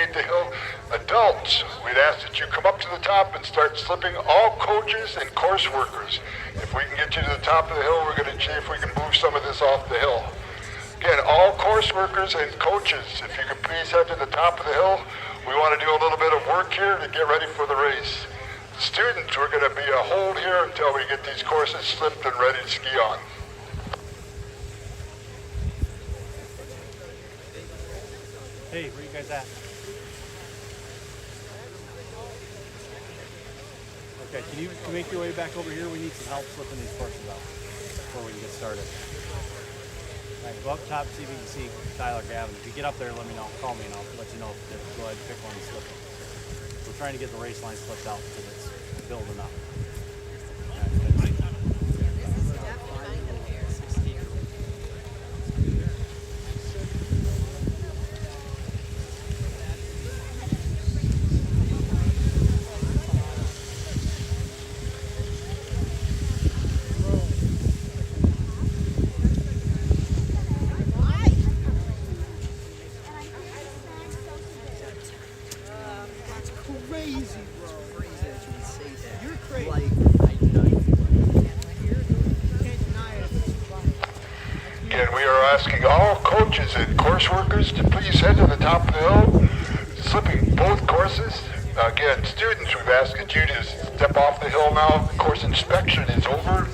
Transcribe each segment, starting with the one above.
vacate the hill. Adults, we'd ask that you come up to the top and start slipping all coaches and course workers. If we can get you to the top of the hill, we're going to see if we can move some of this off the hill. Again, all course workers and coaches, if you could please head to the top of the hill. We want to do a little bit of work here to get ready for the race. Students, we're going to be a hold here until we get these courses slipped and ready to ski on. Hey, where you guys at? Okay, can you make your way back over here? We need some help flipping these courses out before we can get started. All right, go up top, see if you can see Tyler Gavin. If you get up there, let me know. Call me and I'll let you know. Go ahead and pick one and slip it. We're trying to get the race line flipped out because it's building up. Asking all coaches and course workers to please head to the top of the hill, slipping both courses. Again, students, we've asked you to step off the hill now. Course inspection is over.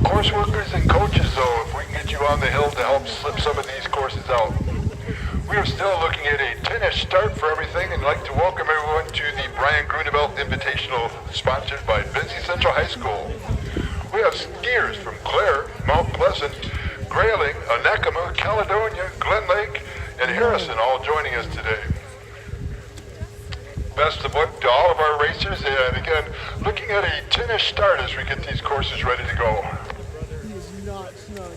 Course workers and coaches, though, if we can get you on the hill to help slip some of these courses out. We are still looking at a 10-ish start for everything and like to welcome everyone to the Brian Grunewald Invitational sponsored by Benzie Central High School. We have skiers from Clare, Mount Pleasant, Grayling, Anakama, Caledonia, Glen Lake, and Harrison all joining us today. Best of luck to all of our racers, and again, looking at a 10-ish start as we get these courses ready to go. He is not snug.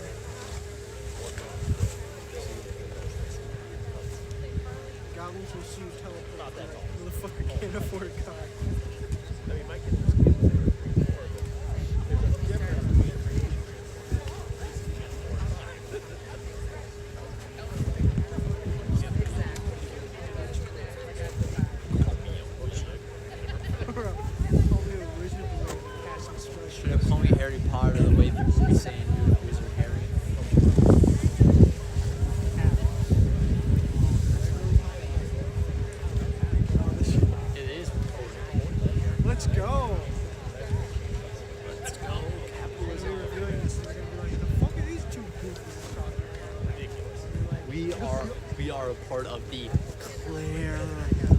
Got one from Sue's teleport. Motherfucker can't afford a car. I mean, Mike can we are a part of the Clare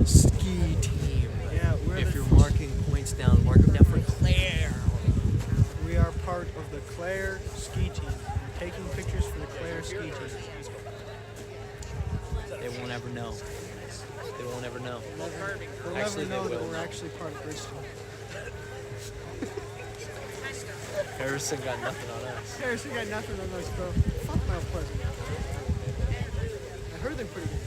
ski team. Yeah, if you're marking points down, mark them down for Clare. We are part of the Clare ski team. We're taking pictures for the Clare ski team. They won't ever know. They won't ever know. They'll never know that we're actually part of Bristol. Harrison got nothing on us. Harrison got nothing on us, bro. Fuck Mount Pleasant. I heard they're pretty good.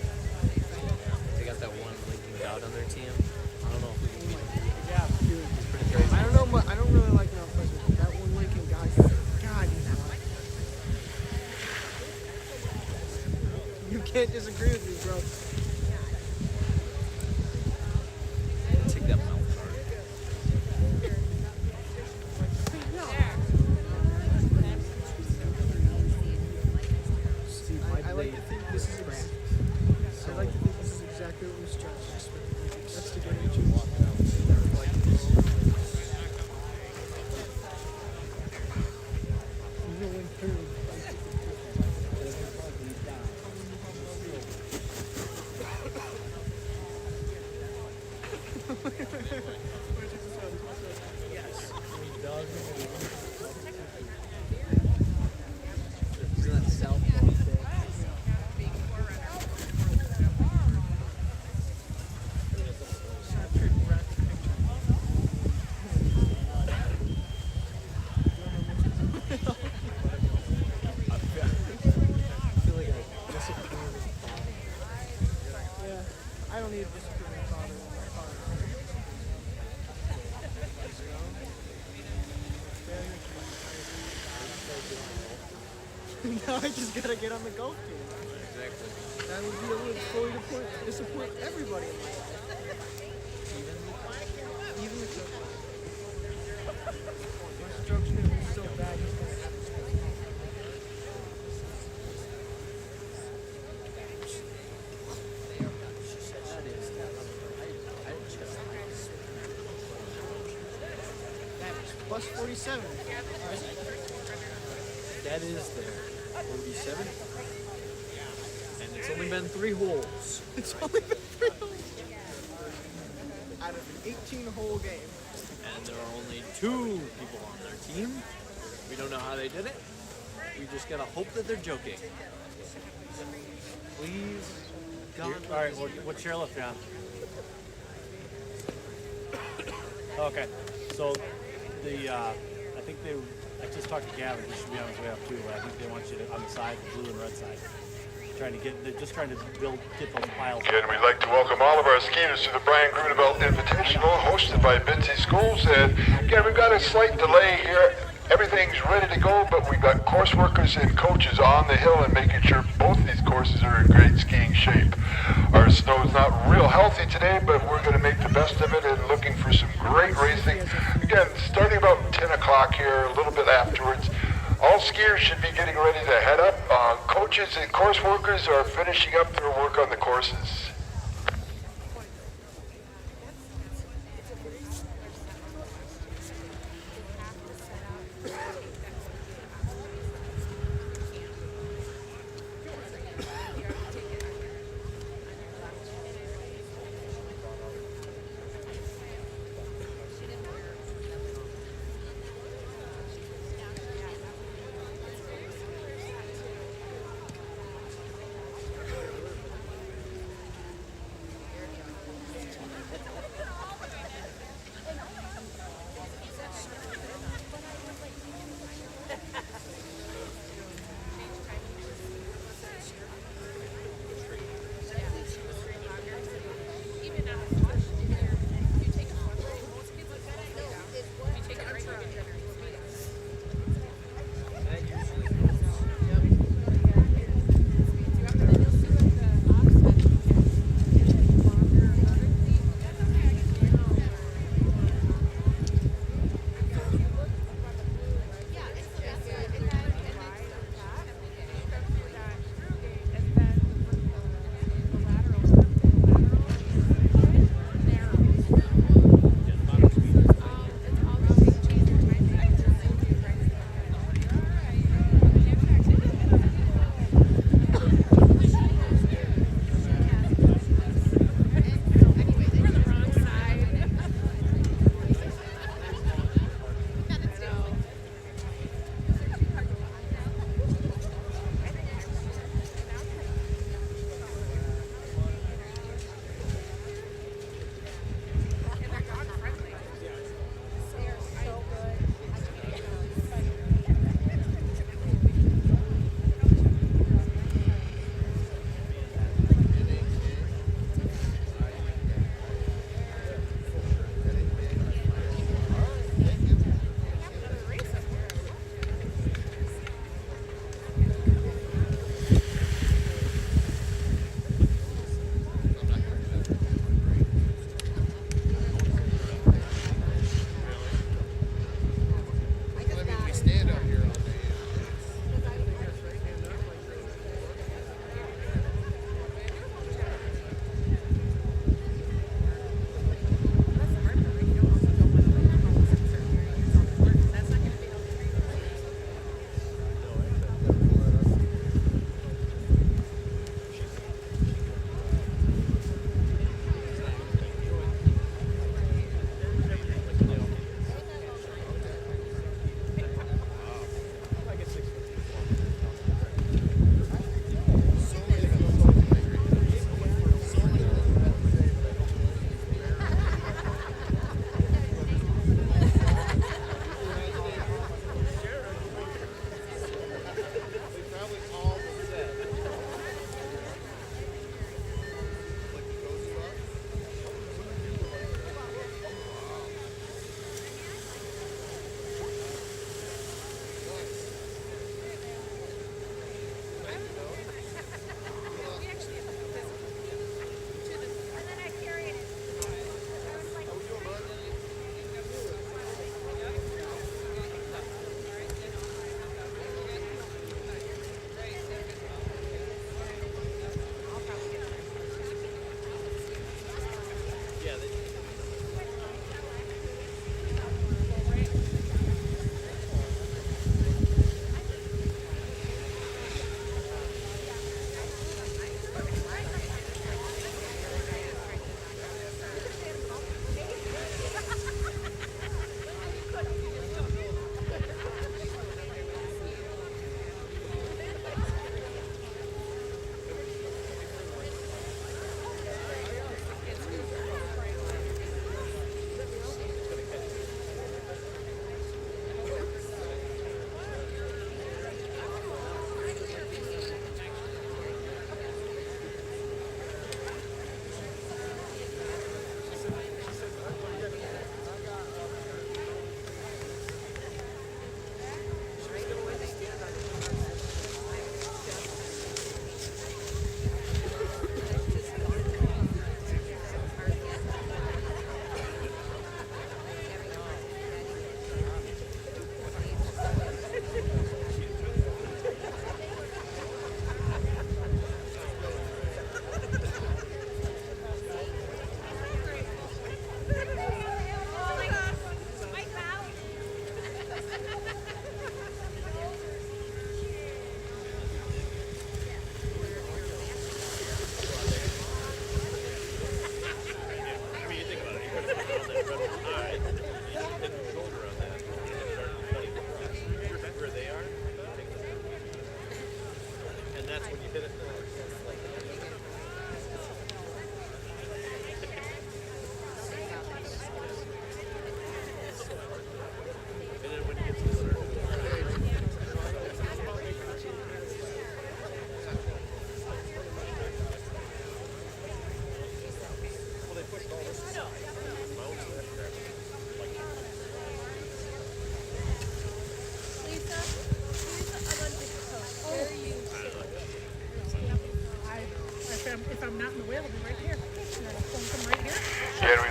They got that one Lincoln God on their team. I don't know if we can beat him. Yeah, dude. It's pretty crazy. I don't know, but I don't really like Mount Pleasant. That one Lincoln God, God, he's hot. You can't disagree with me, bro. Take that Mount card. I like to think this is exactly what Miss Johnson expected. That's the game you choose. I don't need a disappearing father in my car. Now I just gotta get on the golf team. Exactly. That would be able to fully support everybody in life. Even the coach. My stroke's gonna be so bad he's gonna have to spend. That is plus 47. That is there. 47. And it's only been 3 holes. It's only been 3 holes. Out of an 18-hole game. And there are only 2 people on their team. We don't know how they did it. We just gotta hope that they're joking. Please, God. All right, what chairlift you on? Okay, so I think I just talked to Gavin. He should be on his way up too. But I think they want you to on the side, the blue and red side. They're just trying to get those piles. Again, we'd like to welcome all of our skiers to the Brian Grunewald Invitational, hosted by Vinci Schools. And again, we've got a slight delay here. Everything's ready to go, but we've got course workers and coaches on the hill and making sure both these courses are in great skiing shape. Our snow's not real healthy today, but we're going to make the best of it and looking for some great racing. Again, starting about 10 o'clock here, a little bit afterwards. All skiers should be getting ready to head up. Coaches and course workers are finishing up their work on the courses.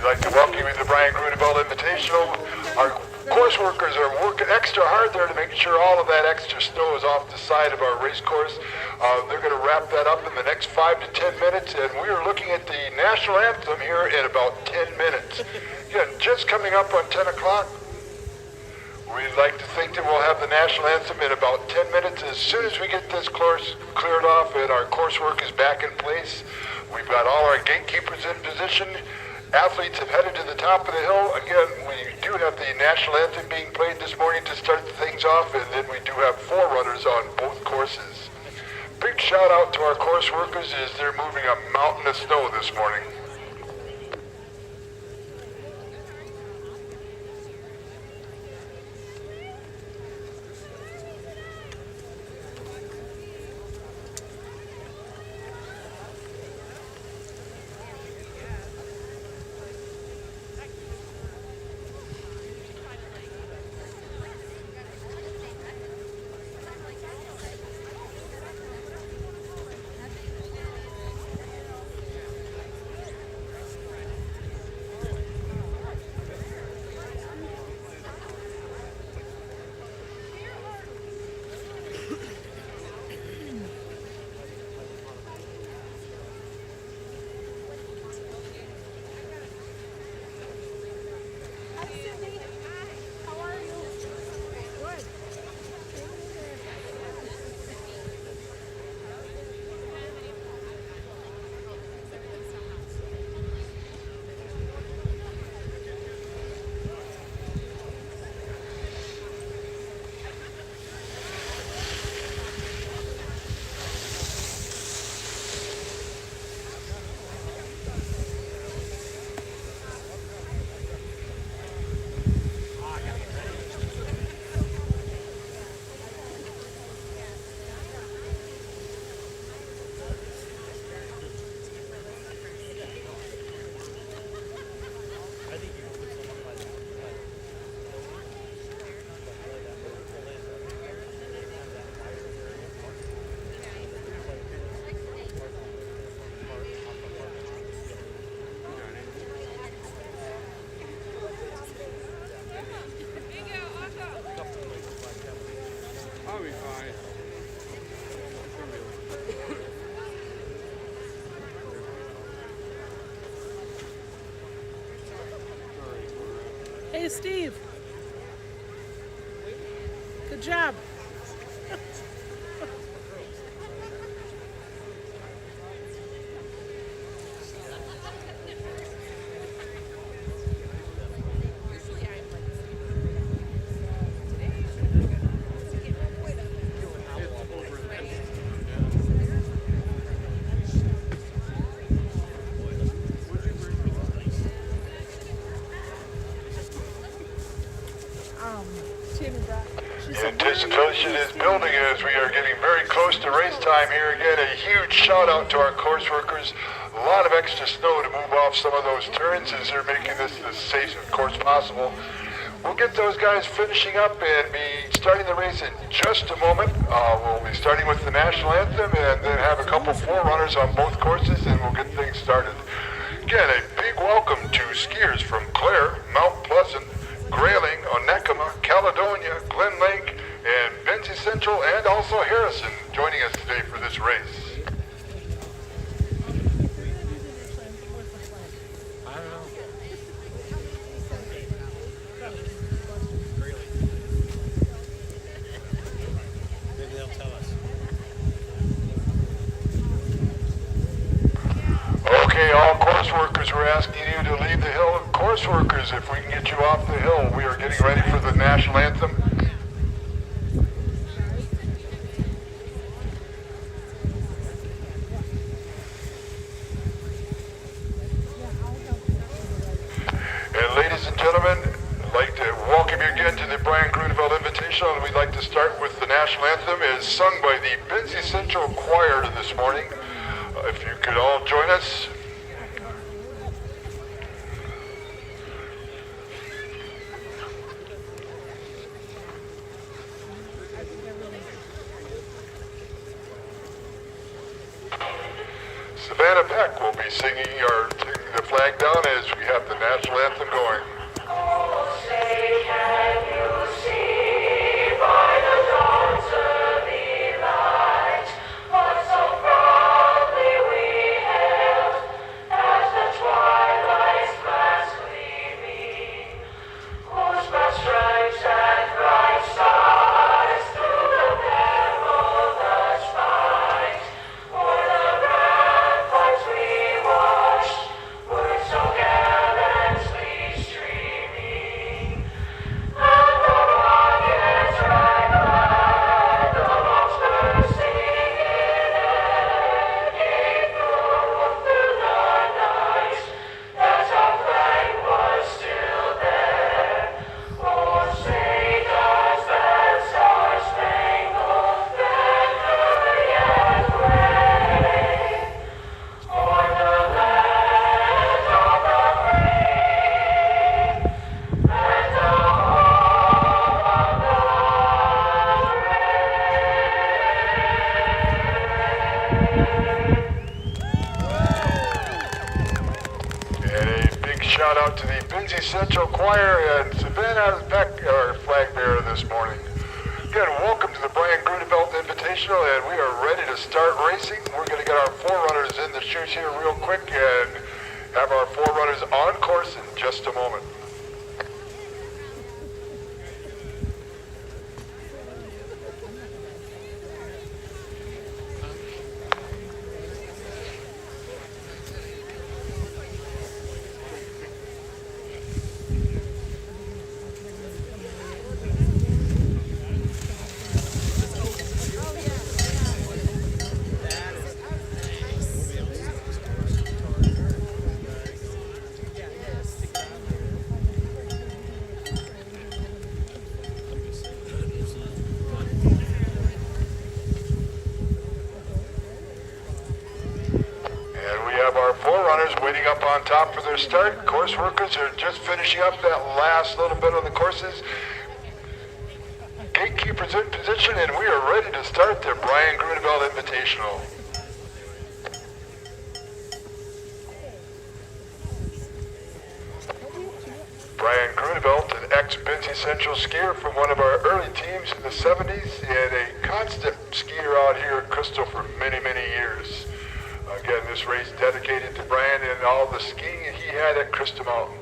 like to welcome you to the Brian Grunewald Invitational. Our course workers are working extra hard there to make sure all of that extra snow is off the side of our race course. They're going to wrap that up in the next 5 to 10 minutes, and we are looking at the national anthem here in about 10 minutes. Again, just coming up on 10 o'clock. We'd like to think that we'll have the national anthem in about 10 minutes. As soon as we get this course cleared off and our coursework is back in place, we've got all our gatekeepers in position. Athletes have headed to the top of the hill. Again, we do have the national anthem being played this morning to start things off, and then we do have 4 runners on both courses. Big shout out to our course workers as they're moving a mountain of snow this morning. Hey, Steve. Good job. Anticipation is building as we are getting very close to race time here. Again, a huge shout out to our course workers. A lot of extra snow to move off some of those turns as they're making this the safest course possible. We'll get those guys finishing up and be starting the race in just a moment. We'll be starting with the national anthem and then have a couple forerunners on both courses, and we'll get things started. Again, a big welcome to skiers from Clare, Mount Pleasant, Grayling, Onekama, Caledonia, Glen Lake, and Benzie Central, and also Harrison joining us today for this race. Okay, all course workers, we're asking you to leave the hill. Course workers, if we can get you off the hill, we are getting ready for the national anthem. And ladies and gentlemen, I'd like to welcome you again to the Brian Grunewald Invitational, and we'd like to start with the national anthem as sung by the Benzie Central Choir this morning. If you could all join us. Savannah Peck will be singing the flag down as we have the national anthem going. Oh, say can you see by the dawn's early light what so proudly we hailed as the twilight's last gleaming, whose broad stripes and bright stars through the perilous fight o'er the ramparts we watched were so gallantly streaming, and the rockets rang glad, the bombs bursting in air, gave proof through the night that our flag was still there. Oh, say does that star-spangled banner yet wave o'er the land of the brave and the home of the And a big shout out to the Binzie Central Choir and Savannah Beck, our flag bearer this morning. Again, welcome to the Brian Grunewald Invitational, and we are ready to start racing. We're going to get our forerunners in the chutes here real quick and have our forerunners on course in just a moment. And we have our forerunners waiting up on top for their start. Course workers are just finishing up that last little bit on the courses. Gatekeepers in position, and we are ready to start the Brian Grunewald Invitational. Brian Grunewald, an ex-Binzie Central skier from one of our early teams in the 70s, and a constant skier out here at Crystal for many, many years. Again, this race dedicated to Brian and all the skiing he had at Crystal Mountain.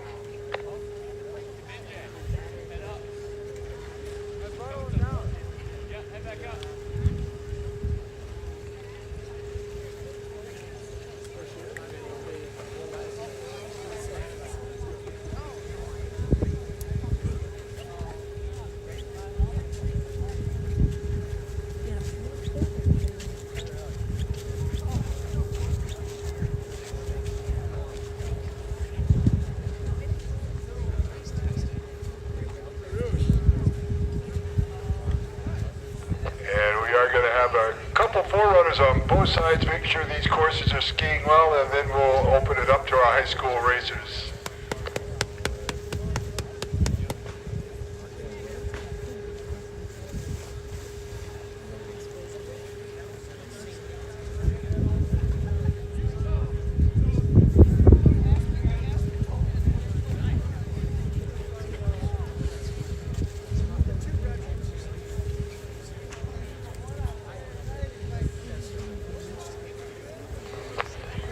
A couple forerunners on both sides, make sure these courses are skiing well, and then we'll open it up to our high school racers.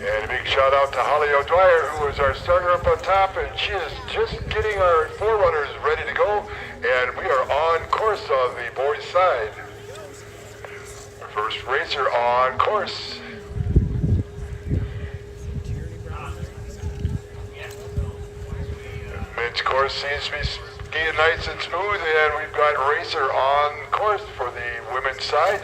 And a big shout out to Holly O'Dwyer, who is our starter up on top, and she is just getting our forerunners ready to go, and we are on course on the boys' side. Our first racer on course. Men's course seems to be skiing nice and smooth, and we've got racer on course for the women's side.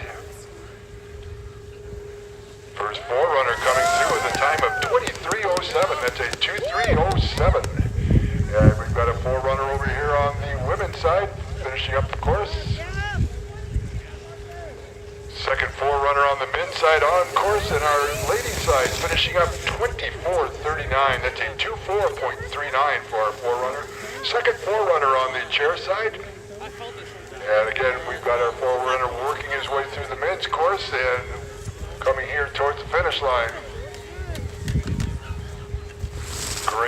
First forerunner coming through with a time of 23:07. That's a 23:07. And we've got a forerunner over here on the women's side, finishing up the course. Second forerunner on the men's side on course, and our ladies' side finishing up 24:39. That's a 24.39 for our forerunner. Second forerunner on the chair side. And again, we've got our forerunner working his way through the men's course and coming here towards the finish line.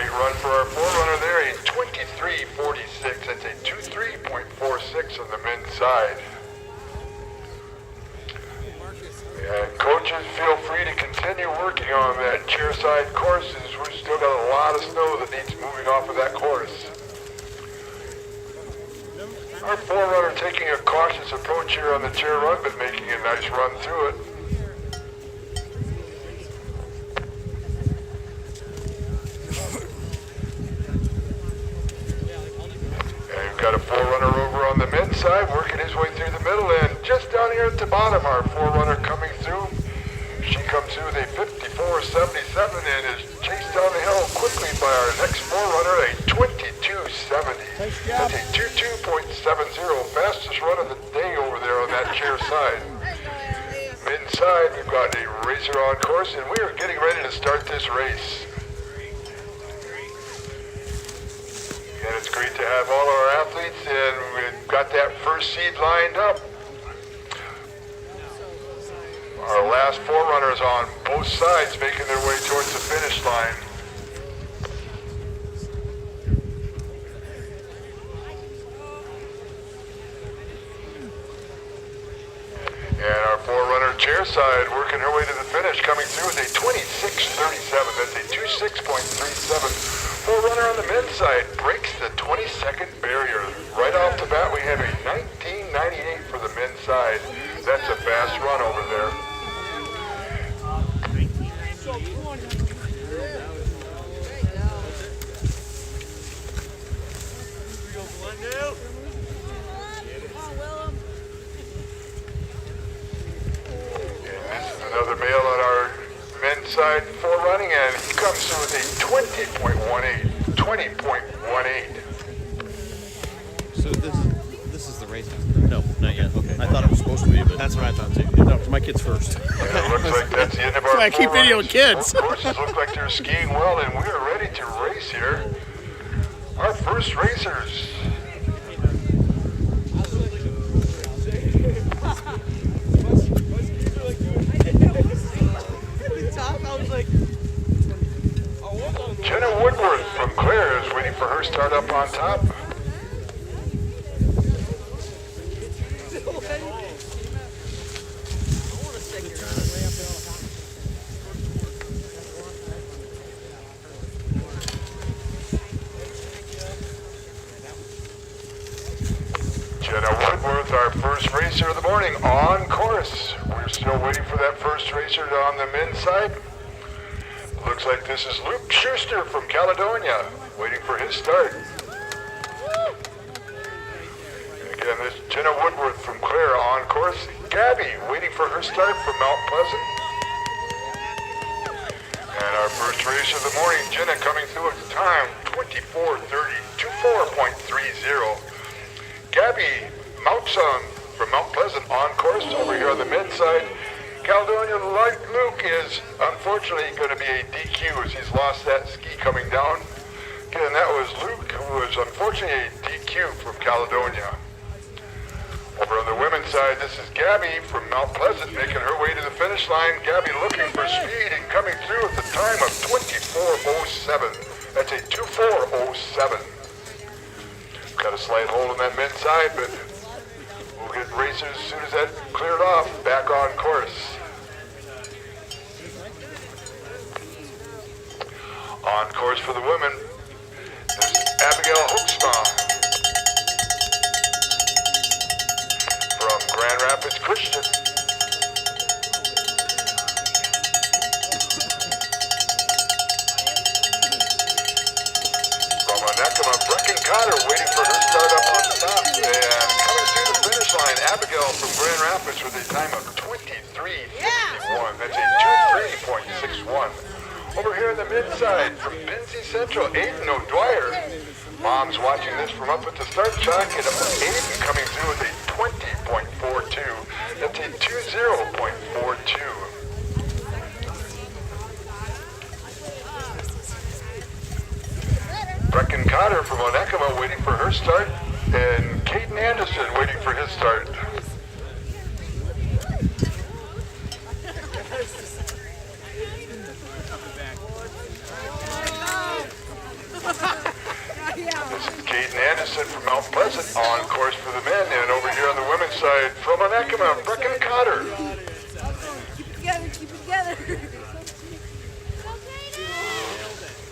great run for our forerunner there, a 23.46. That's a 23.46 on the men's side. And coaches, feel free to continue working on that chairside courses. We've still got a lot of snow that needs moving off of that course. Our forerunner taking a cautious approach here on the chair run, but making a nice run through it. And we've got a forerunner over on the men's side, working his way through the middle, and just down here at the bottom, our forerunner coming through. She comes through with a 54.77 and is chased down the hill quickly by our next forerunner, a 22.70. That's a 22.70, fastest run of the day over there on that chair side. Men's side, we've got a racer on course, and we are getting ready to start this race. And it's great to have all our athletes, and we've got that first seed lined up. Our last forerunners on both sides making their way towards the finish line. And our forerunner chair side working her way to the finish, coming through with a 26.37. That's a 26.37. Forerunner on the men's side breaks the 20-second barrier. Right off the bat, we have a 19.98 for the men's side. That's a fast run over there. Another male on our men's side for running, and he comes through with a 20.18. 20.18. So this is the race now? No, not yet. Okay. I thought it was supposed to be, but That's what I thought too. no, my kid's first. And it looks like that's the end of our why I keep forerunners. videoing kids. Both courses look like they're skiing well, and we are ready to race here. Our first racers. Jenna Woodworth from Claire is waiting for her start up on top. Jenna Woodworth, our first racer of the morning, on course. We're still waiting for that first racer on the men's side. Looks like this is Luke Schuster from Caledonia, waiting for his start. Again, this is Jenna Woodworth from Claire on course. Gabby waiting for her start from Mount Pleasant. And our first race of the morning, Jenna coming through at the time, 24.30. Gabby Moutson from Mount Pleasant on course over here on the men's side. Caledonia, like Luke, is unfortunately going to be a DQ as he's lost that ski coming down. Again, that was Luke, who was unfortunately a DQ from Caledonia. Over on the women's side, this is Gabby from Mount Pleasant making her way to the finish line. Gabby looking for speed and coming through at the time of 24.07. That's a 24.07. Got a slight hole in that men's side, but we'll get racers as soon as that cleared off, back on course. On course for the women, this is Abigail Hoeksma from Grand Rapids Christian. From Onekama, Brecken Cotter waiting for her start up on the top. And coming through the finish line, Abigail from Grand Rapids with a time of 23.51. That's a 23.61. Over here on the mid-side, from Benzie Central, Aiden O'Dwyer. Mom's watching this from up at the start chalk, and Aiden coming through with a 20.42. That's a 20.42. Brecken Cotter from Onekama waiting for her start, and Caden Anderson waiting for his start. Anderson from Mount Pleasant on course for the men. And over here on the women's side, from Onekama, Brecken Cotter. Keep it together, keep it together.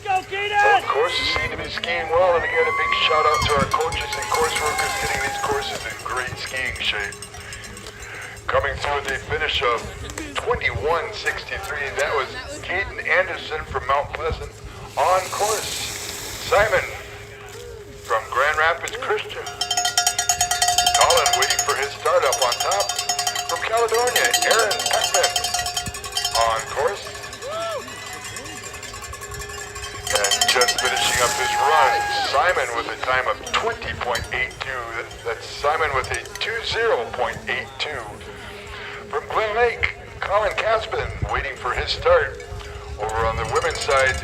Both courses seem to be skiing well, and again, a big shout out to our coaches and course workers getting these courses in great skiing shape. Coming through the finish of 21:63, that was Caden Anderson from Mount Pleasant on course. Simon from Grand Rapids Christian. Colin waiting for his start up on top. From Caledonia, Aaron Peckman on course. And just finishing up his run, Simon with a time of 20.82. That's Simon with a 20.82. From Glen Lake, Colin Caspin waiting for his start. Over on the women's side,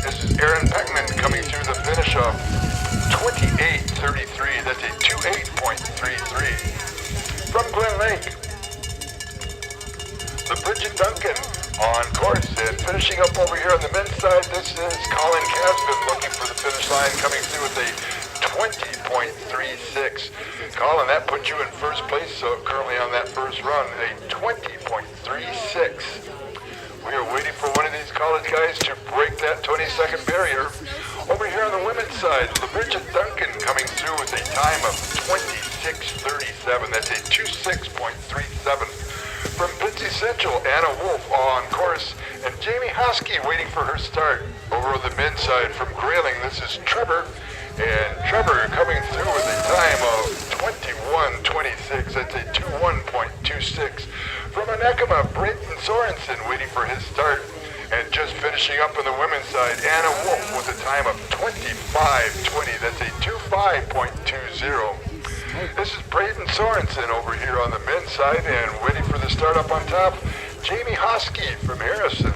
this is Aaron Peckman coming through the finish of 28.33. That's a 28.33. From Glen Lake, the Bridget Duncan on course, and finishing up over here on the men's side, this is Colin Caspin looking for the finish line, coming through with a 20.36. Colin, that puts you in first place, so currently on that first run, a 20.36. We are waiting for one of these college guys to break that 20-second barrier. Over here on the women's side, LaBridget Duncan coming through with a time of 26.37. That's a 26.37. From Bitsy Central, Anna Wolf on course, and Jamie Hosky waiting for her start. Over on the men's side from Grayling, this is Trevor, and Trevor coming through with a time of 21.26. That's a 21.26. From Onekama, Brayton Sorensen waiting for his start. And just finishing up on the women's side, Anna Wolf with a time of 25.20. That's a 25.20. This is Brayton Sorensen over here on the men's side, and waiting for the start up on top, Jamie Hosky from Harrison.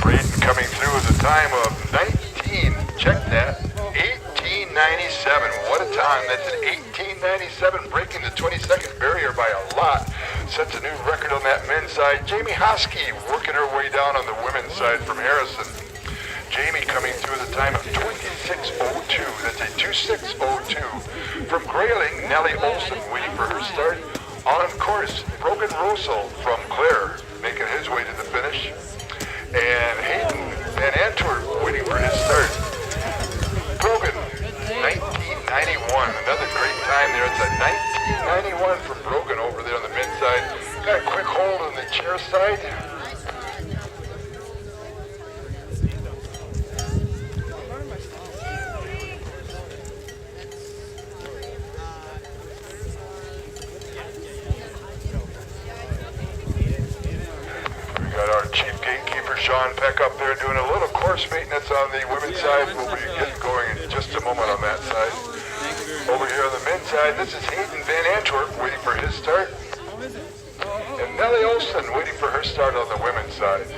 Brayton coming through with a time of 19, check that, 18.97. What a time. That's an 18.97, breaking the 20-second barrier by a lot. Sets a new record on that men's side. Jamie Hosky working her way down on the women's side from Harrison. Jamie coming through with a time of 26.02. That's a 26.02. From Grayling, Nellie Olson waiting for her start. On course, Brogan Russell from Clare making his way to the finish. And Hayden Van Antwerp waiting for his start. Brogan, 1991. Another great time there. It's a 1991 from Brogan over there on the men's side. Got a quick hold on the chair side. Got our chief gatekeeper, Sean Peck, up there doing a little course maintenance on the women's side. We'll be getting going in just a moment on that side. Over here on the men's side, this is Hayden Van Antwerp waiting for his start. And Nellie Olson waiting for her start on the women's side.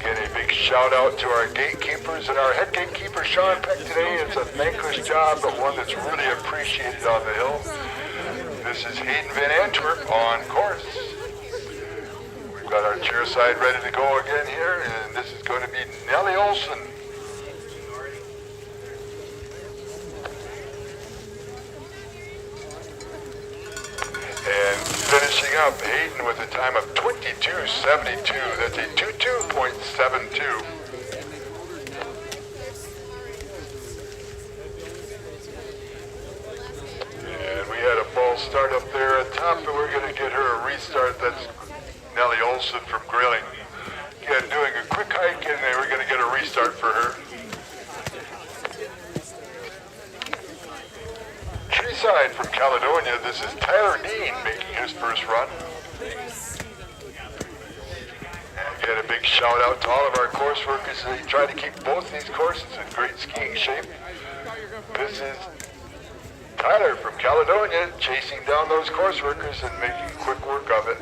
Again, a big shout out to our gatekeepers and our head gatekeeper, Sean Peck, today. It's a thankless job, but one that's really appreciated on the hill. This is Hayden Van Antwerp on course. We've got our chair side ready to go again here, and this is going to be Nellie Olson. And finishing up, Hayden with a time of 22.72. That's a 22.72. And we had a false start up there at top, and we're going to get her a restart. That's Nellie Olson from Grayling. Again, doing a quick hike, and then we're going to get a restart for her. Treeside from Caledonia, this is Tyler Dean making his first run. And again, a big shout out to all of our course workers. They try to keep both these courses in great skiing shape. This is Tyler from Caledonia chasing down those course workers and making quick work of it.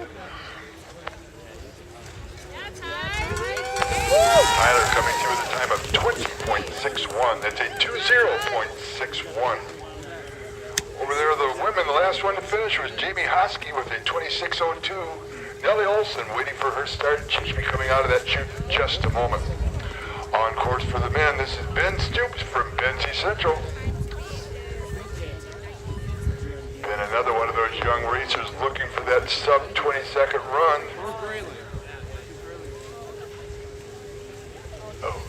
Tyler coming through with a time of 20.61. That's a 20.61. Over there, the women, the last one to finish was Jamie Hosky with a 26.02. Nellie Olson waiting for her start. She should be coming out of that chute in just a moment. On course for the men, this is Ben Stoops from Benzie Central. Been another one of those young racers looking for that sub 20-second run. Oh.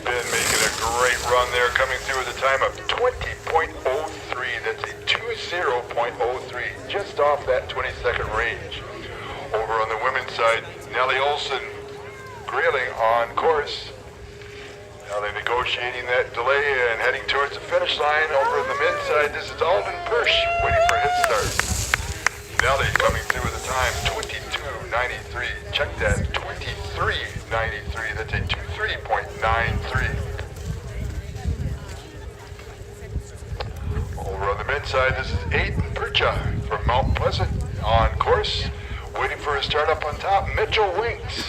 Ben making a great run there, coming through with a time of 20.03. That's a 20.03, just off that 20-second range. Over on the women's side, Nellie Olson grailing on course. Now they're negotiating that delay and heading towards the finish line. Over on the men's side, this is Alden Persh waiting for his start. Nellie coming through with a time 22.93. Check that, 23.93. That's a 23.93. Over on the men's side, this is Aiden Percha from Mount Pleasant on course. Waiting for his start up on top, Mitchell Winks.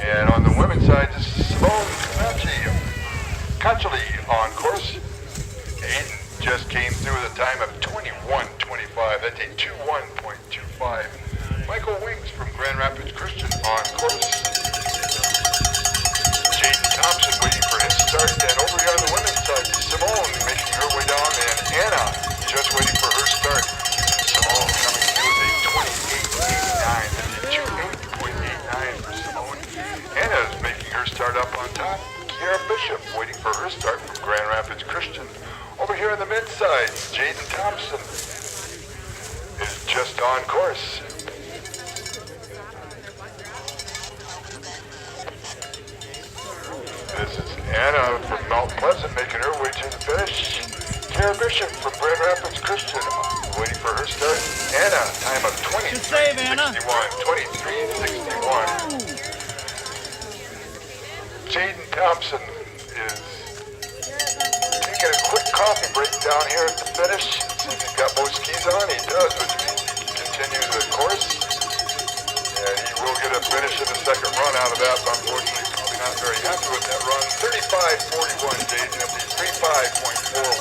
And on the women's side, this is Simone Caccioli on course. Aiden just came through with a time of 21.25. That's a 21.25. Michael Winks from Grand Rapids Christian on course. Jaden Thompson waiting for his start. And over here on the women's side, Simone making her way down. And Anna just waiting for her start. Simone coming through with a 28.89. That's a 28.89 for Simone. Anna's making her start up on top. Kiara Bishop waiting for her start from Grand Rapids Christian. Over here on the men's side, Jaden Thompson is just on course. This is Anna from Mount Pleasant making her way to the finish. Kiara Bishop from Grand Rapids Christian waiting for her start. Anna, time of 23.61. 23.61. Jaden Thompson is taking a quick coffee break down here at the finish. See if he's got both skis on. He does, which means he can continue the course. And he will get a finish in the second run out of that, but unfortunately probably not very happy with that run. 35.41, Jaden, up to 35.41.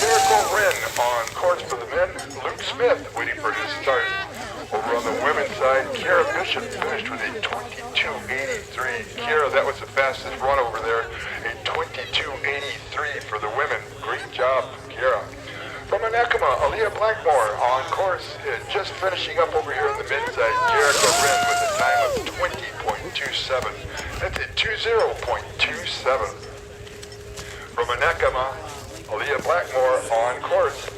Jericho Wren on course for the men. Luke Smith waiting for his start. Over on the women's side, Kiara Bishop finished with a 22.83. Kiara, that was the fastest run over there. A 22.83 for the women. Great job, Kiara. From Anakama, Aaliyah Blackmore on course, just finishing up over here on the men's side. Jericho Wren with a time of 20.27. That's a 20.27. From Anakama, Aaliyah Blackmore on course.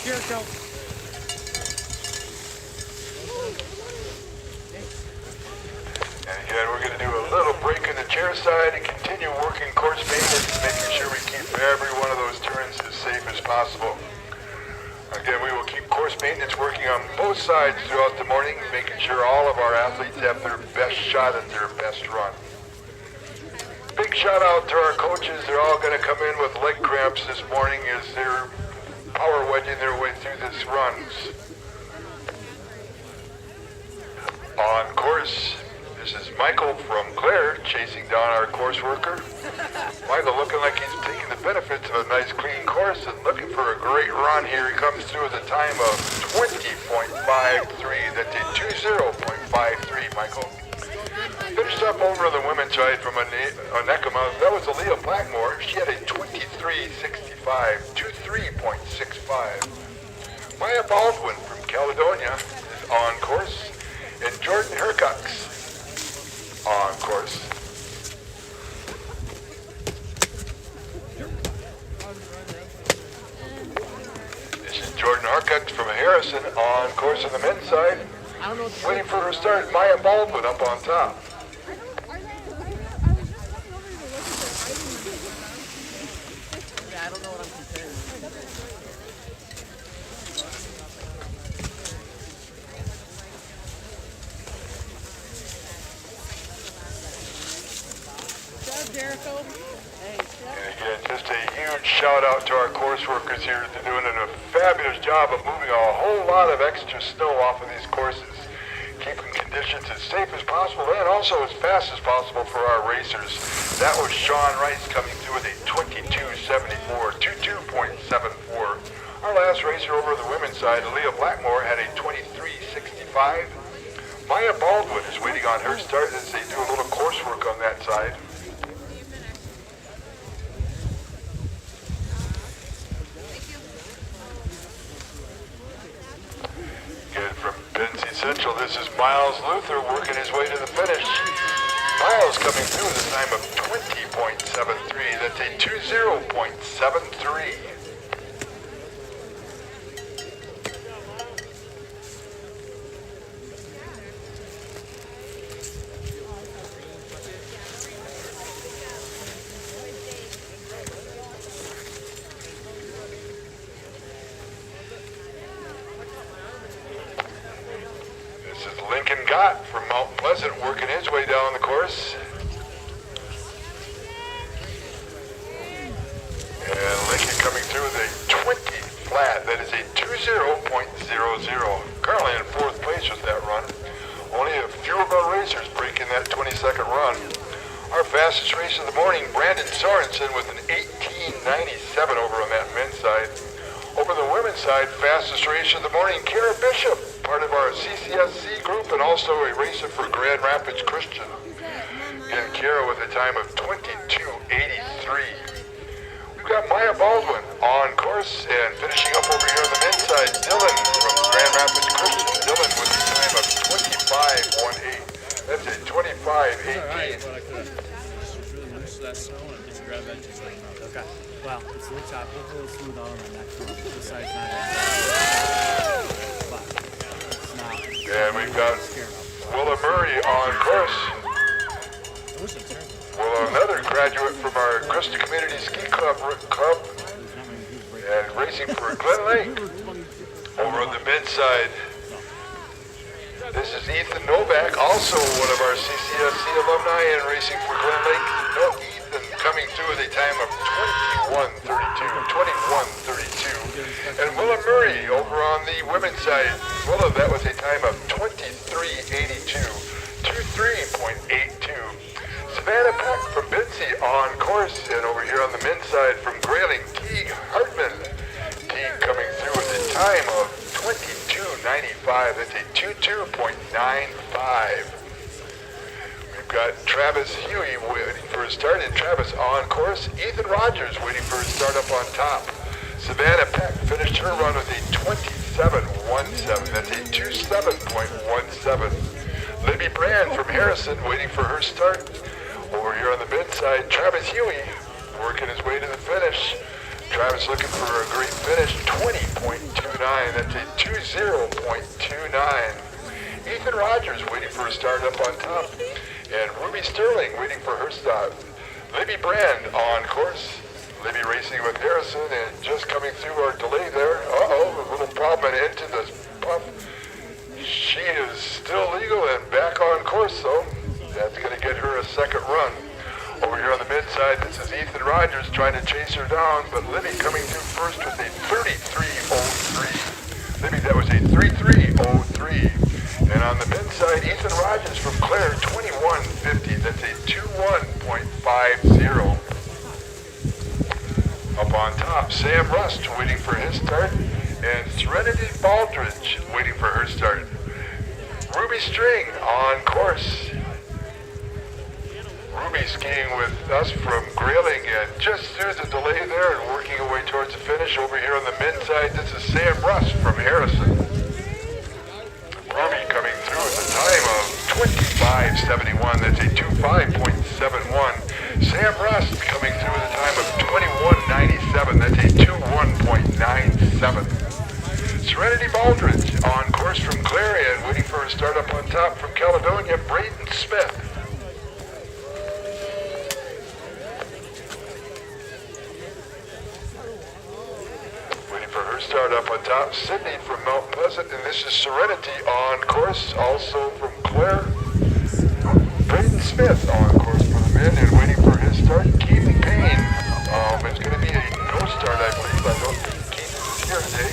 Jericho. And again, we're going to do a little break in the chair side and continue working course maintenance, making sure we keep every one of those turns as safe as possible. Again, we will keep course maintenance working on both sides throughout the morning, making sure all of our athletes have their best shot at their best run. Big shout out to our coaches. They're all going to come in with leg cramps this morning as they're power wedging their way through this runs. On course, this is Michael from Clare chasing down our course worker. Michael looking like he's taking the benefits of a nice clean course and looking for a great run here. He comes through with a time of 20.53. That's a 20.53, Michael. Finished up over on the women's side from Anakama. That was Aaliyah Blackmore. She had a 23.65, 23.65. Maya Baldwin from Caledonia is on course. And Jordan Hercox on course. This is Jordan Hercox from Harrison on course on the men's side. Waiting for her start, Maya Baldwin up on top. I don't know what I'm comparing. Good job, Jericho. Thanks. And again, just a huge shout out to our course workers here. They're doing a fabulous job of moving a whole lot of extra snow off of these courses, keeping conditions as safe as possible and also as fast as possible for our racers. That was Sean Rice coming through with a 22.74, 22.74. Our last racer over the women's men's side, Leah Blackmore had a 23.65. Maya Baldwin is waiting on her start as they do a little coursework on that side. Again from Benzie Central, this is Miles Luther working his way to the finish. Miles coming through with a time of 20.73. That's a 20.73. Lincoln Gott from Mount Pleasant working his way down the course. And Lincoln coming through with a 20 flat. That is a 20.00. Currently in fourth place with that run. Only a few of our racers breaking that 20-second run. Our fastest race of the morning, Brandon Sorensen with an 18.97 over on that men's side. Over the women's side, fastest race of the morning, Kara Bishop, part of our CCSC group and also a racer for Grand Rapids Christian. Again, Kara with a time of 22.83. We've got Maya Baldwin on course and finishing up over here on the men's side, Dylan from Grand Rapids Christian. Dylan with a time of 25.18. That's a 25.18. But I could have just really loose that snow and just grab that just like that. Okay. Well, it's a little choppy. Hopefully it'll smooth out on the next one. This side's not but it's not. And we've got Willa Murray on course. Well, another graduate from our Crystal Community Ski Club and racing for Glen Lake. Over on the men's side, this is Ethan Novak, also one of our CCSC alumni and racing for Glen Lake. No, Ethan coming through with a time of 21.32. And Willa Murray over on the women's side. Willa, that was a time of 23.82. 23.82. Savannah Peck from Bincy on course, and over here on the men's side from Grayling, Teague Hartman. Teague coming through with a time of 22.95. That's a 22.95. We've got Travis Huey waiting for his start, and Travis on course. Ethan Rogers waiting for his start up on top. Savannah Peck finished her run with a 27.17. That's a 27.17. Libby Brand from Harrison waiting for her start. Over here on the mid side, Travis Huey working his way to the finish. Travis looking for a great finish, 20.29. That's a 20.29. Ethan Rogers waiting for a start up on top. And Ruby Sterling waiting for her start. Libby Brand on course. Libby racing with Harrison and just coming through our delay there. Uh-oh, a little problem into the pump. She is still legal and back on course though. That's going to get her a second run. Over here on the mid side, this is Ethan Rogers trying to chase her down, but Libby coming through first with a 33.03. Libby, that was a 33.03. And on the mid side, Ethan Rogers from Clare, 21.50. That's a 21.50. Up on top, Sam Rust waiting for his start, and Serenity Baldridge waiting for her start. Ruby String on course. Ruby skiing with us from Grayling, and just through the delay there and working her way towards the finish. Over here on the men's side, this is Sam Rust from Harrison. Ruby coming through with a time of 25.71. That's a 25.71. Sam Rust coming through with a time of 21.97. That's a 21.97. Serenity Baldridge on course from Clarion, waiting for a start up on top from Caledonia, Braden Smith. Waiting for her start up on top, Sydney from Mount Pleasant, and this is Serenity on course, also from Clare. Braden Smith on course for the men and waiting for his start. Keaton Payne. It's going to be a no start, I believe. I don't think Keaton's here today.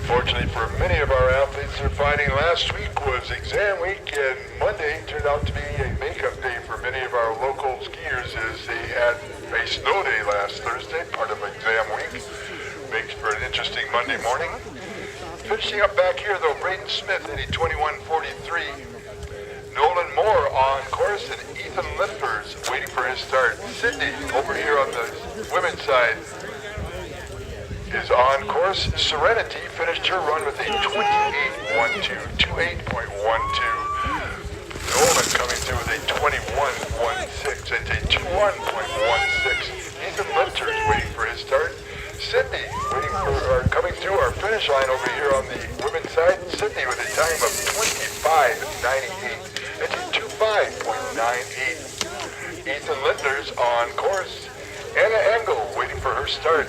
Unfortunately for many of our athletes, their fighting last week was exam week, and Monday turned out to be a makeup day for many many of our local skiers is they had a snow day last Thursday, part of exam week. Makes for an interesting Monday morning. Finishing up back here though, Braden Smith at a 21:43. Nolan Moore on course and Ethan Lippers waiting for his start. Sydney over here on the women's side is on course. Serenity finished her run with a 28.12. Nolan coming through with a 21.16. It's a 21.16. Ethan Lippers waiting for his start. Sydney waiting for coming through our finish line over here on the women's side. Sydney with a time of 25.98. It's a 25.98. Ethan Lindner's on course. Anna Engel waiting for her start.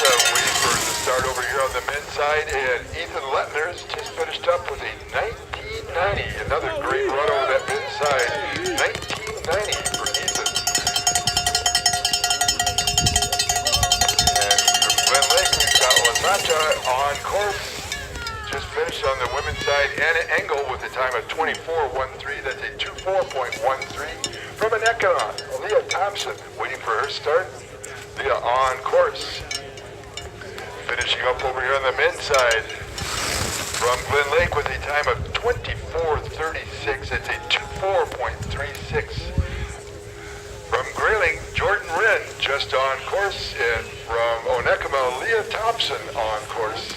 Waiting for the start over here on the men's side, and Ethan Letner's just finished up with a 1990. Another great run over that men's side. 1990 for Ethan. And from Glen Lake, we've got Lasacha on course. Just finished on the women's side. Anna Engel with a time of 24.13. That's a 24.13. From Anekana, Leah Thompson waiting for her start. Leah on course. Finishing up over here on the men's side from Glen Lake with a time of 24.36. It's a 24.36. From Grayling, Jordan Wren just on course, and from Onekama, Leah Thompson on course.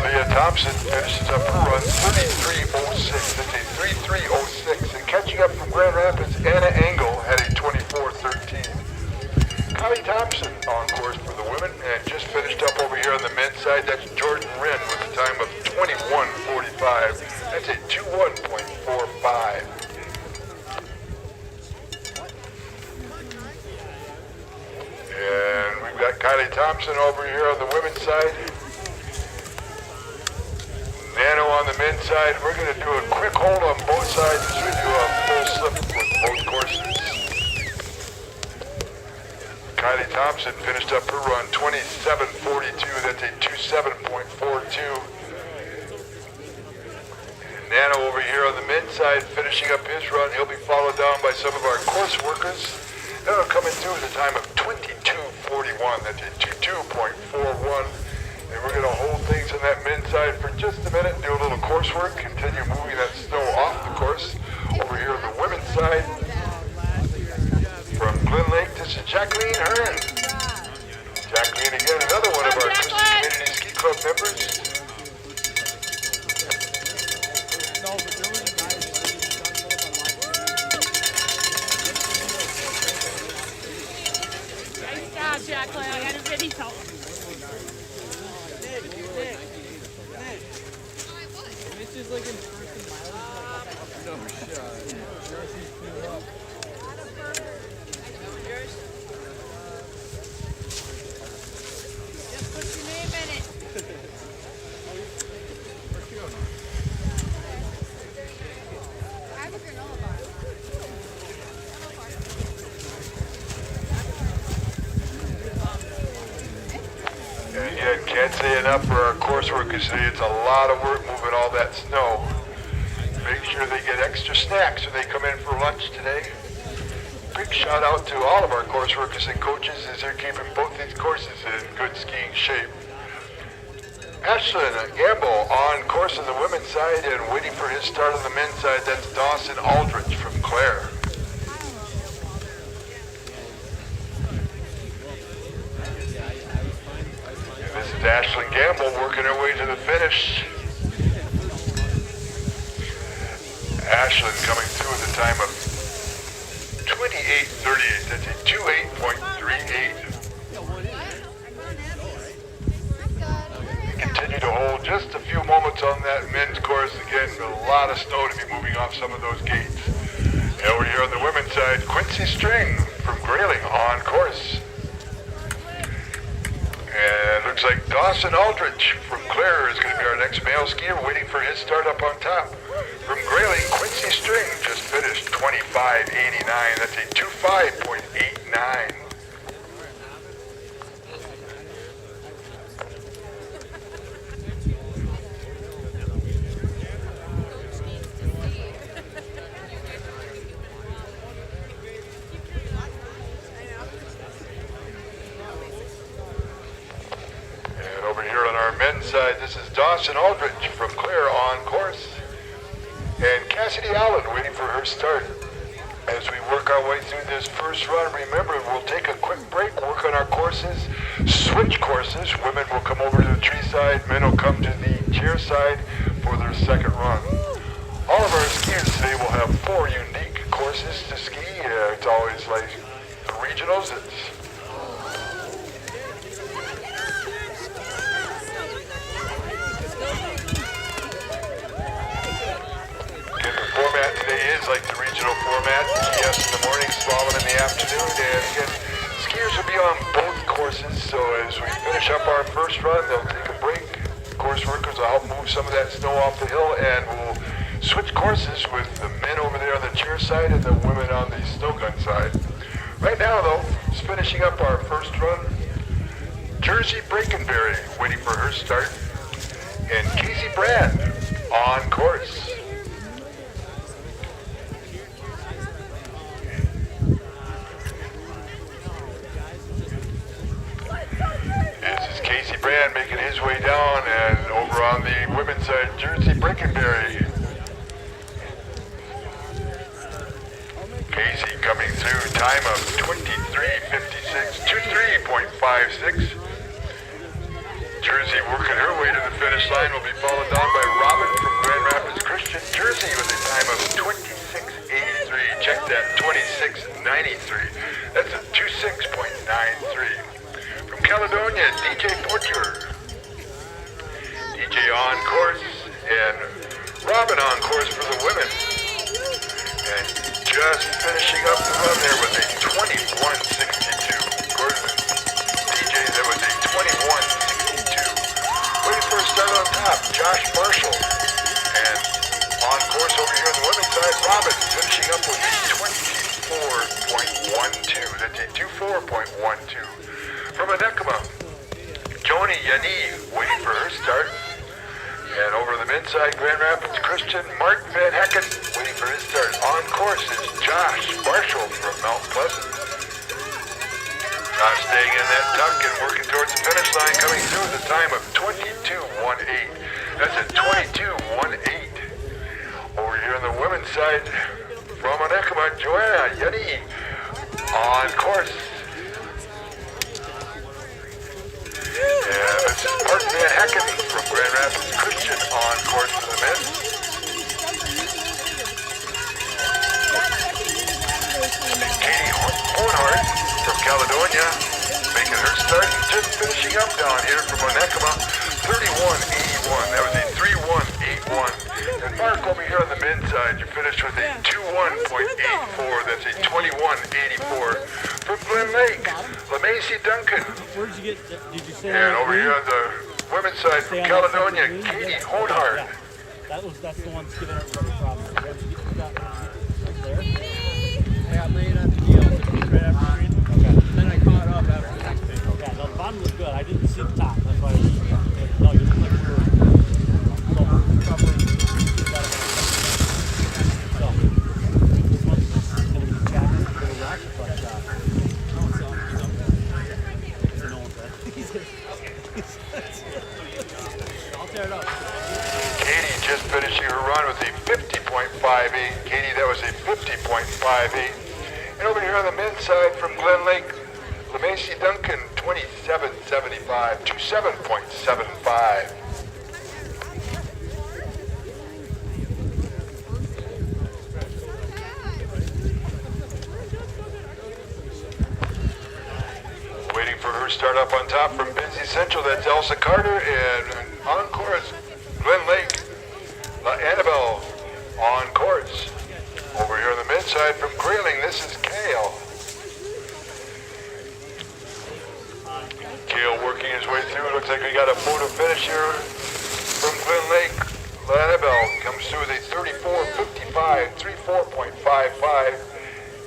Leah Thompson finishes up her run 33.06. That's a 33.06. And catching up from Grand Rapids, Anna Engel had a 24.13. Connie Thompson on course for the women and just finished up over here on the men's side. That's Jordan Wren with a time of 21.45. That's a 21.45. And we've got Kylie Thompson over here on the women's side. Nano on the men's side. We're going to do a quick hold on both sides as we do a full slip with both courses. Kylie Thompson finished up her run 27.42. That's a 27.42. Nano over here on the men's side finishing up his run. He'll be followed down by some of our course workers. That'll come in through at a time of 22.41. That's a 22.41. And we're going to hold things on that men's side for just a minute and do a little coursework. Continue moving that snow off the course. Over here on the women's side, from Glen Lake, this is Jacqueline Hearn. Jacqueline, again, another one of our Christian Community Ski Club members. Nice job, Jacqueline. I got a video. It's just like in freaking mileage. No shot. Just put your name in it. I have a granola bar. And again, can't say enough for our course workers today. It's a lot of work moving all that snow. Make sure they get extra snacks when they come in for lunch today. Big shout out to all of our course workers and coaches as they're keeping both these courses in good skiing shape. Ashlyn Gamble on course on the women's side and waiting for his start on the men's side. That's Dawson Aldrich from Clare. This is Ashlyn Gamble working her way to the finish. Ashlyn coming through with a time of 28.38. That's a 28.38. Continue to hold just a few moments on that men's course. Again, a lot of snow to be moving off some of those gates. And over here on the women's side, Quincy String from Grayling on course. And Looks like Dawson Aldrich from Clare is going to be our next male skier, waiting for his start up on top. From Grayling, Quincy String just finished 25.89. That's a 25.89. And over here on our men's side, this is Dawson Aldrich from Clare on course. And Cassidy Allen waiting for her start. As we work our way through this first run, remember, we'll take a quick break, work on our courses, switch courses. Women will come over to the tree side, men will come to the chair side for their second run. All of our skiers today will have 4 unique courses to ski. It's always like the regionals. Again, the format today is like the regional format. GS in the morning, slalom in the afternoon. And again, skiers will be on both courses. So as we finish up our first run, they'll take a break. Course workers will help move some of that snow off the hill, and we'll switch courses with the men over there on the chair side and the women on the snow gun side. Right now, though, just finishing up our first run, Jersey Brakenberry waiting for her start, and Casey Brand on course. This is Casey Brand making his way down, and over on the women's side, Jersey Brakenberry. Casey coming through, time of 23.56, 23.56. Jersey working her way to the finish line, will be followed down by Robin from Grand Rapids Christian. Jersey with a time of 26.83. Check that, 26.93. That's a 26.93. From Caledonia, DJ Porcher. DJ on course, and Robin on course for the women. And just finishing up the run there with a 21.62. Gordon, DJ, that was a 21.62. Waiting for a start on top, Josh Marshall. And on course over here on the women's side, Robin finishing up with a 24.12. That's a 24.12. From Anekama, Joni Yani waiting for her start. And over the men's side, Grand Rapids Christian, Mark Van Hecken waiting for his start. On course is Josh Marshall from Mount Pleasant. Josh staying in that tuck and working towards the finish line, coming through with a time of 22.18. That's a 22.18. Over here on the women's side, from Anekama, Joanna Yani on course. Yeah, this is Mark Van Hecken from Grand Rapids Christian on course for the men. And Katie Hornhart from Caledonia making her start and just finishing up down here from Anekama, 31.81. That was a 3.181. And Mark over here on the men's side, you finished with a 21.84. That's a 21.84. From Glen Lake, LeMacy Duncan. Where'd you get? Did you say? And over here on the women's side from Caledonia, Katie Hornhart. That's the one that's giving everybody a problem. Where'd you get that? Right there. I got laid on the deal right after the green. Okay. Then I caught up after the next thing. Okay. The bottom was good. I didn't see the top. That's why I was. No, you look like you were. So covering. So this one's gonna be chapter for the rock, but I'll tear it up. Katie just finishing her run with a 50.58. Katie, that was a 50.58. And over here on the men's side from Glen Lake, LeMacy Duncan, 27.75 to 7.75. Waiting for her start up on top from Busy Central, that's Elsa Carter, and on course, Glen Lake, Annabelle on course. Over here on the men's side from Grayling, this is Kale. Kale working his way through. It looks to finish here from Glen Lake. Annabelle comes through with a 34.55, 34.55.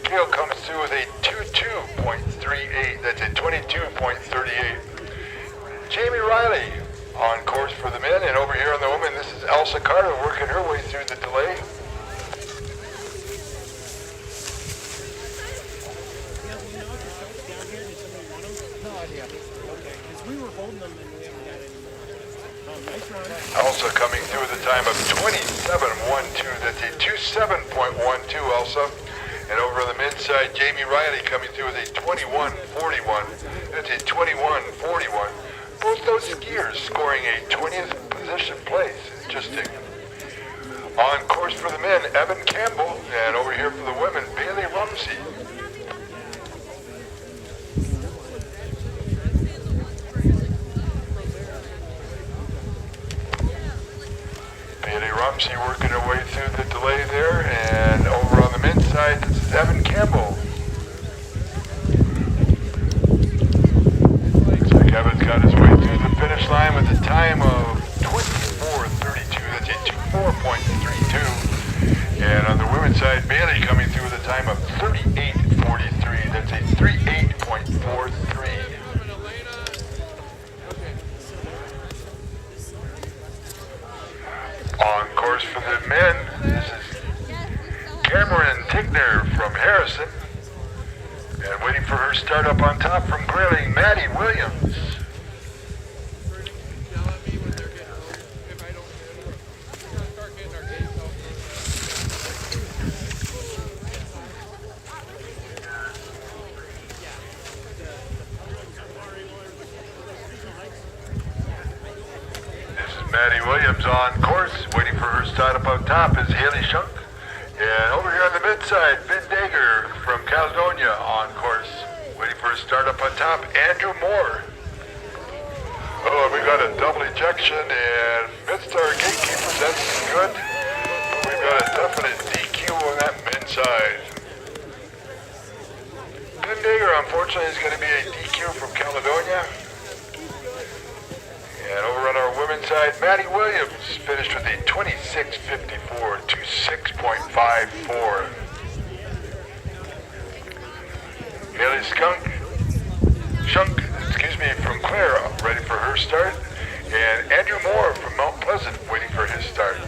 Kale comes through with a 22.38. That's a 22.38. Jamie Riley on course for the men, and over here on the women, this is Elsa Carter working her way through the delay. No idea. Okay, because we were holding them and we haven't got any more. Nice run. Elsa coming through with a time of 27.12. That's a 27.12, Elsa. And over on the men's side, Jamie Riley coming through with a 21.41. That's a 21.41. Both those skiers scoring a 20th position place. Interesting. On course for the men, Evan Campbell. And over here for the women, Bailey Rumsey. Bailey Rumsey working her way through the delay there. And over on the men's side, this is Evan Campbell. Kevin's got his way through the finish line with a time of 24.32. That's a 24.32. And on the women's side, Bailey coming through with a time of 38.43. That's a 38.43. On course for the men, this is Cameron Tigner from Harrison. And waiting for her start up on top from Grayling, Maddie Williams. This is Maddie Williams on course. Waiting for her start up on top is Haley Shunk. And over here on the mid-side, Vin Dager from Caledonia on course. Waiting for a start up on top, Andrew Moore. Oh, we got a double ejection and mid-star gatekeepers, that's good. But we've got a definite DQ on that mid-side. Vin Dager, unfortunately, is going to be a DQ from Caledonia. And over on our women's side, Maddie Williams finished with a 26.54 to 6.54. Haley Shunk, from Clare, ready for her start. And Andrew Moore from Mount Pleasant, waiting for his start.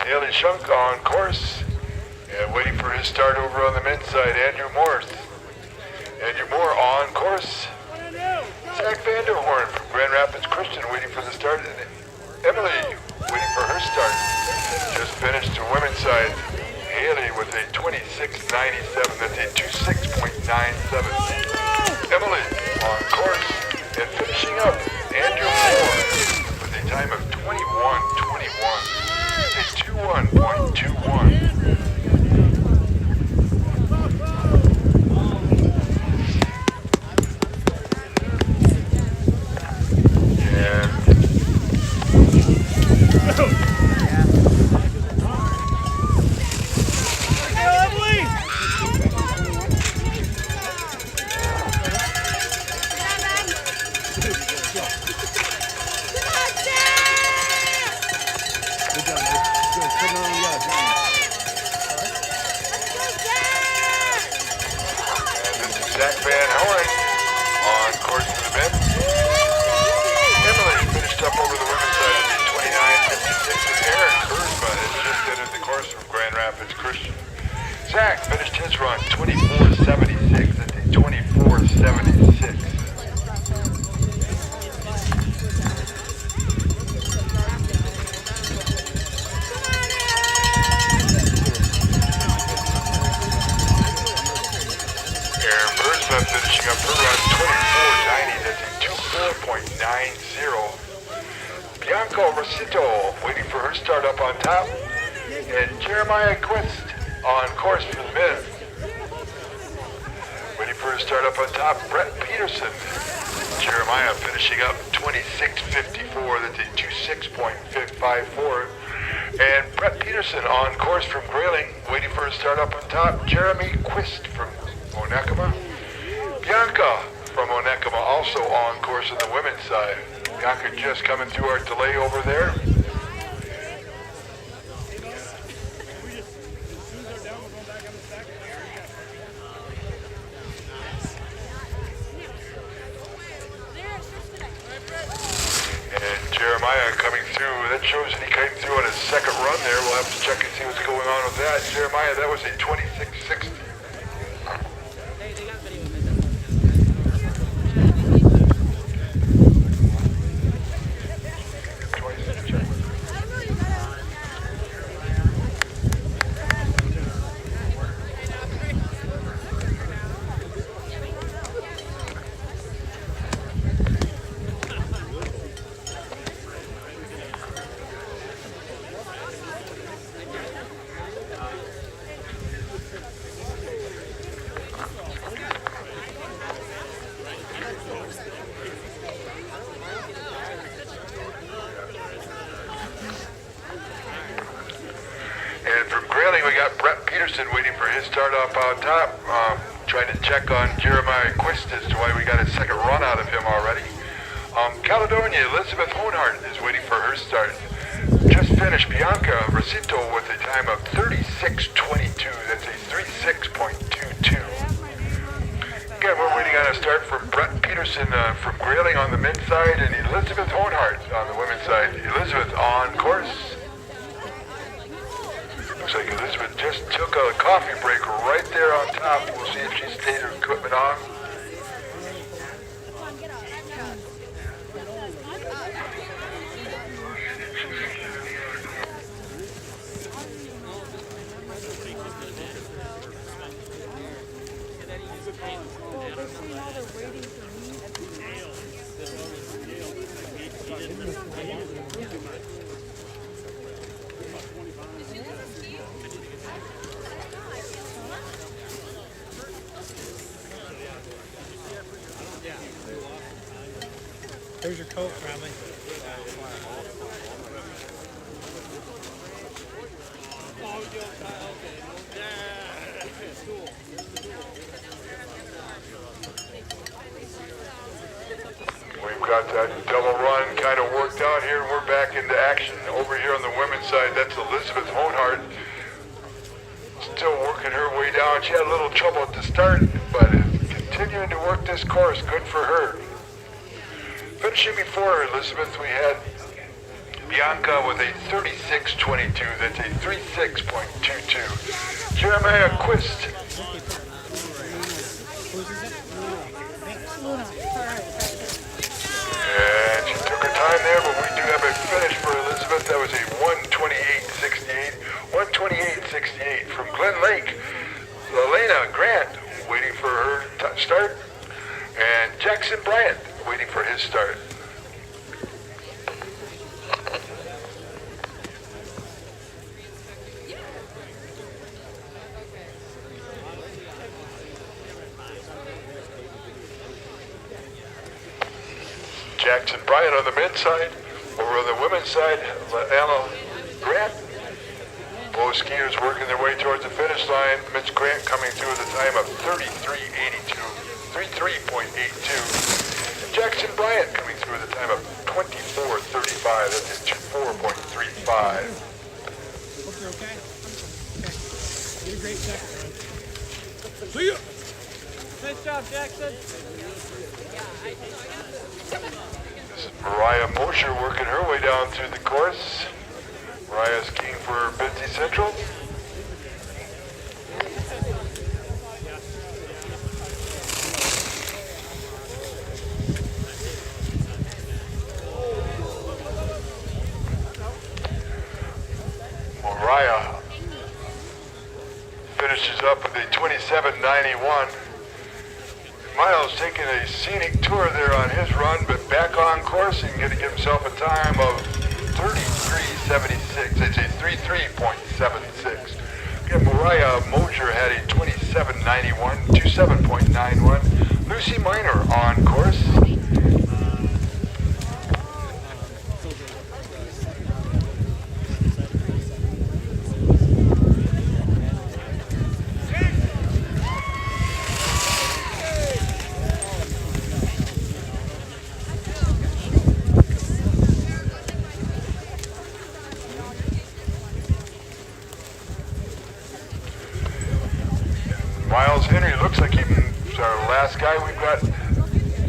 Haley Shunk on course and waiting for his start over on the men's side, Andrew Moore. Andrew Moore on course. Zach Vanderhorn from Grand Rapids Christian waiting for the start. And Emily waiting for her start. Just finished the women's side. Haley with a 26.97. That's a 26.97. Emily on course and finishing up Andrew Moore with a time of 21.21. A 21.21. Zach Van Horn on course for the men. Emily finished up over the women's side at the 29.56. And Aaron Kurzma has just entered the course from Grand Rapids Christian. Zach finished his run 24.76 at the 24.76. Finishing up her run 24.90, that's a 24.90. Bianca Rosito waiting for her start up on top. And Jeremiah Quist on course for the men. Waiting for her start up on top, Brett Peterson. Jeremiah finishing up 26.54, that's a 26.54. And Brett Peterson on course from Grayling, waiting for a start up on top. Jeremy Quist from Onekama. Bianca from Onekama also on course on the women's side. Bianca just coming through our delay over there. And Jeremiah coming through. That shows that he came through on his second run there. We'll have to check and see what's going on with that. Jeremiah, that was a 26.60. And from Grayling, we got Brett Peterson waiting for his start up on top. Trying to check on Jeremiah Quist as to why we got a second run out of him already. Caledonia, Elizabeth Honhart is waiting for her start. Just finished Bianca Rosito with a time of 36.22. That's a 36.22. Again, we're waiting on a start from Brett Peterson from Grayling on the men's side and Elizabeth Honhart on the women's side. Elizabeth on course. Looks like Elizabeth just took a coffee break right there on top. We'll see if she stayed her equipment on. There's your coat, Bradley. We've got that double run kind of worked out here, and we're back into action over here on the women's side. That's Elizabeth Honhart. Still working her way down. She had a little trouble at the start, but continuing to work this course. Good for her. Finishing before Elizabeth, we had Bianca with a 36.22. That's a 36.22. Jeremiah Quist. And she took her time there, but we do have a finish for Elizabeth. That was a 1:28.68. 1:28.68 from Glen Lake. Elena Grant waiting for her start. And Jackson Bryant waiting for his start. Jackson Bryant on the men's side. Over on the women's side, Anna Grant. Both skiers working their way towards the finish line. Mitch Grant coming through with a time of 33.82. 33.82. Jackson Bryant coming through with a time of 24.35. That's a 24.35. Hope you're okay. Okay. You did a great second run. See ya. Nice job, Jackson. This is Mariah Mosher working her way down through the course. Mariah skiing for Bitsy Central. Mariah finishes up with a 27.91. Miles taking a scenic tour there on his run, but back on course and going to give himself a time of 33.76. It's a 33.76. Again, Mariah Mosher had a 27.91, 27.91. Lucy Minor on course. Miles Henry looks like he's our last guy. We've got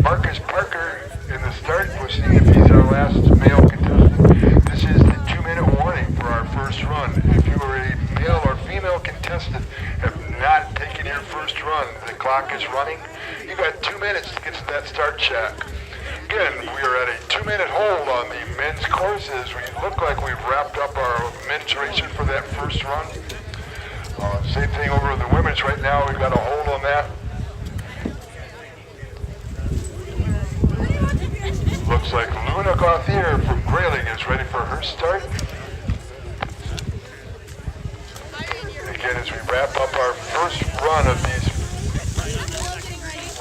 Marcus Parker in the start. We'll see if he's our last male contestant. This is the 2-minute warning for our first run. If you are a male or female contestant, have not taken your first run, the clock is running. You got 2 minutes to get to that start shack. Again, we are at a 2-minute hold on the men's courses. We look like we've wrapped up our men's racing for that first run. Same thing over in the women's right now. We've got a hold on that. Looks like Luna Gauthier from Grayling is ready for her start. Again, as we wrap up our first run of these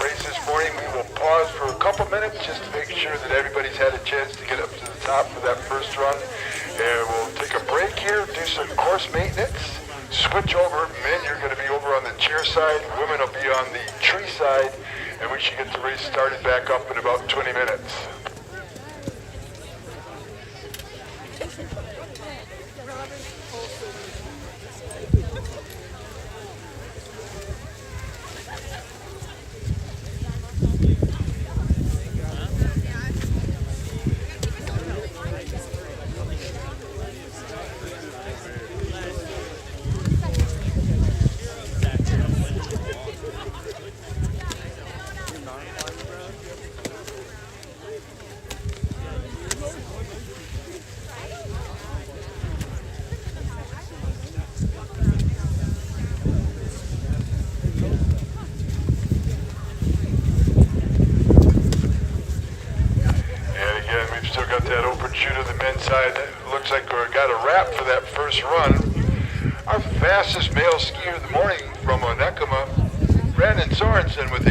races this morning, we will pause for a couple minutes just to make sure that everybody's had a chance to get up to the top for that first run. And we'll take a break here, do some course maintenance, switch over. Men, you're going to be over on the chair side. Women will be on the tree side. And we should get the race started back up in about 20 minutes. Looks like we got a wrap for that first run. Our fastest male skier of the morning from Onekama, Brandon Sorensen with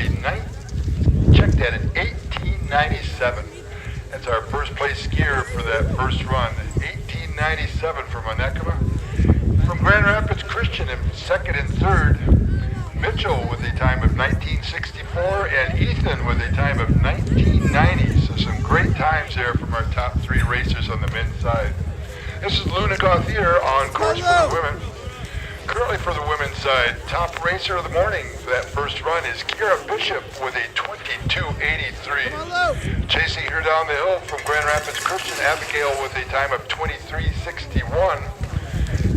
checked at an 1897. That's our first place skier for that first run. 1897 from Onekama. From Grand Rapids Christian in second and third, Mitchell with a time of 1964 and Ethan with a time of 1990. So some great times there from our top three racers on the men's side. This is Luna Gauthier on course for the women. Currently for the women's side, top racer of the morning for that first run is Kira Bishop with a 22.83. Chasing her down the hill from Grand Rapids Christian, Abigail with a time of 23.61.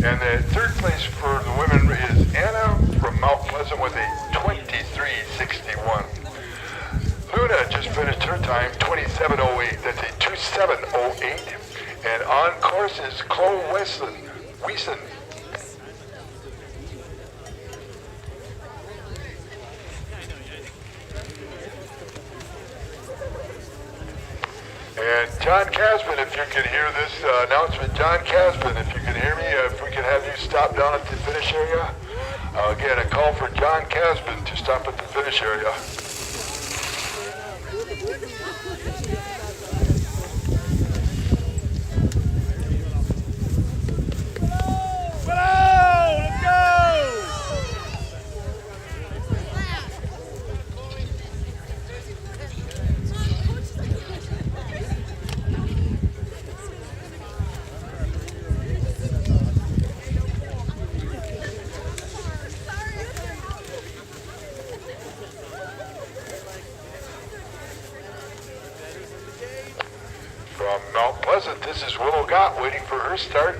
And the third place for the women is Anna from Mount Pleasant with a 23.61. Luna just finished her time, 27.08. That's a 27.08. And on course is Chloe Wiesen. And John Casbin, if you can hear this announcement, John Casbin, if you can hear me, if we can have you stop down at the finish area. Again, a call for John Casbin to stop at the finish area. From Mount Pleasant, this is Willow Gott waiting for her start.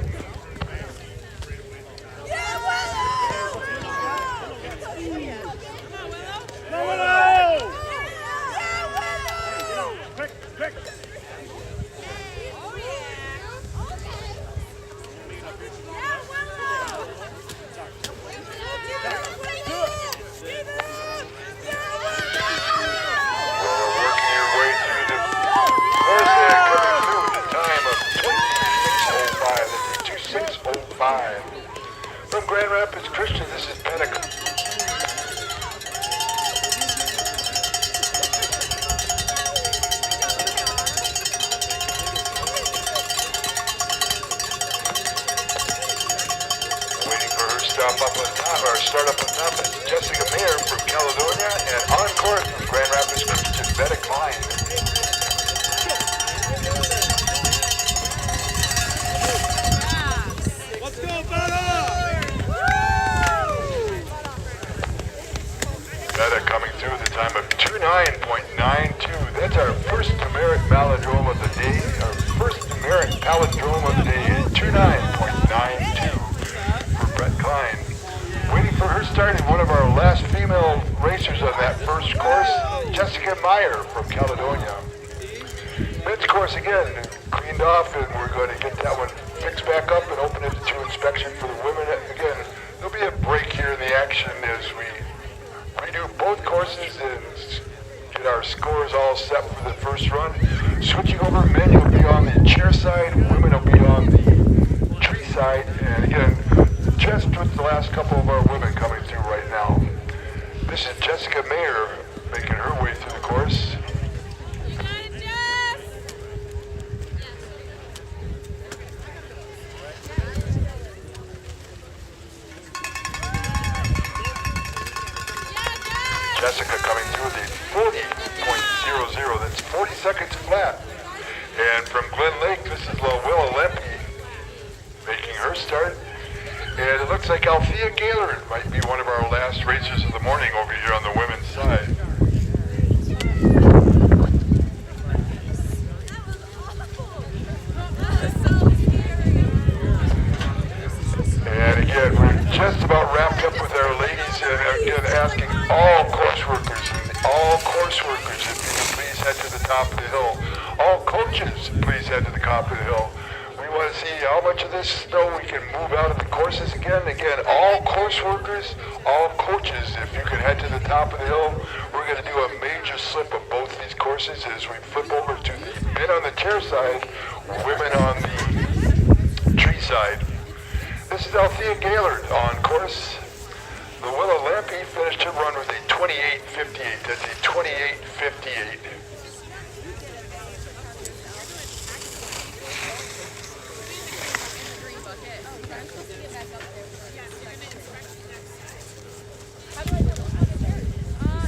From Grand Rapids Christian, this is Pentecost. Waiting for her start up on top is Jessica Mayer from Caledonia, and on course from Grand Rapids Christian, Betta Klein. time of 29.92. That's our first numeric palindrome of the day. Our first numeric palindrome of the day is 29.92 for Brett Klein. Waiting for her start in one of our last female racers on that first course, Jessica Meyer from Caledonia. Men's course again, cleaned off, and we're going to get that one fixed back up and open it to inspection for the women. Again, there'll be a break here in the action as we redo both courses and get our scores all set for the first run. Switching over, men will be on the chair side, women will be on the tree side, and again, just with the last couple of our women coming through right now. This is Jessica Mayer making her way through the course. Jessica coming through the 40.00. That's 40 seconds flat. And from Glen Lake, this is Willa Lemke making her start. And it looks like Althea Gaylord might be one of our last racers of the morning over here on the women's side. And again, we're just about wrapped up with our ladies, and again asking all course workers if you can please head to the top of the hill. All coaches, please head to the top of the hill. We want to see how much of this snow we can move out of the courses again. Again, all course workers, all coaches, if you could head to the top of the hill. We're going to do a major slip of both these courses as we flip over to the men on the chair side, women on the tree side. This is Althea Gaylord on course. The Willa Lampe finished her run with a 28.58. That's a 28.58.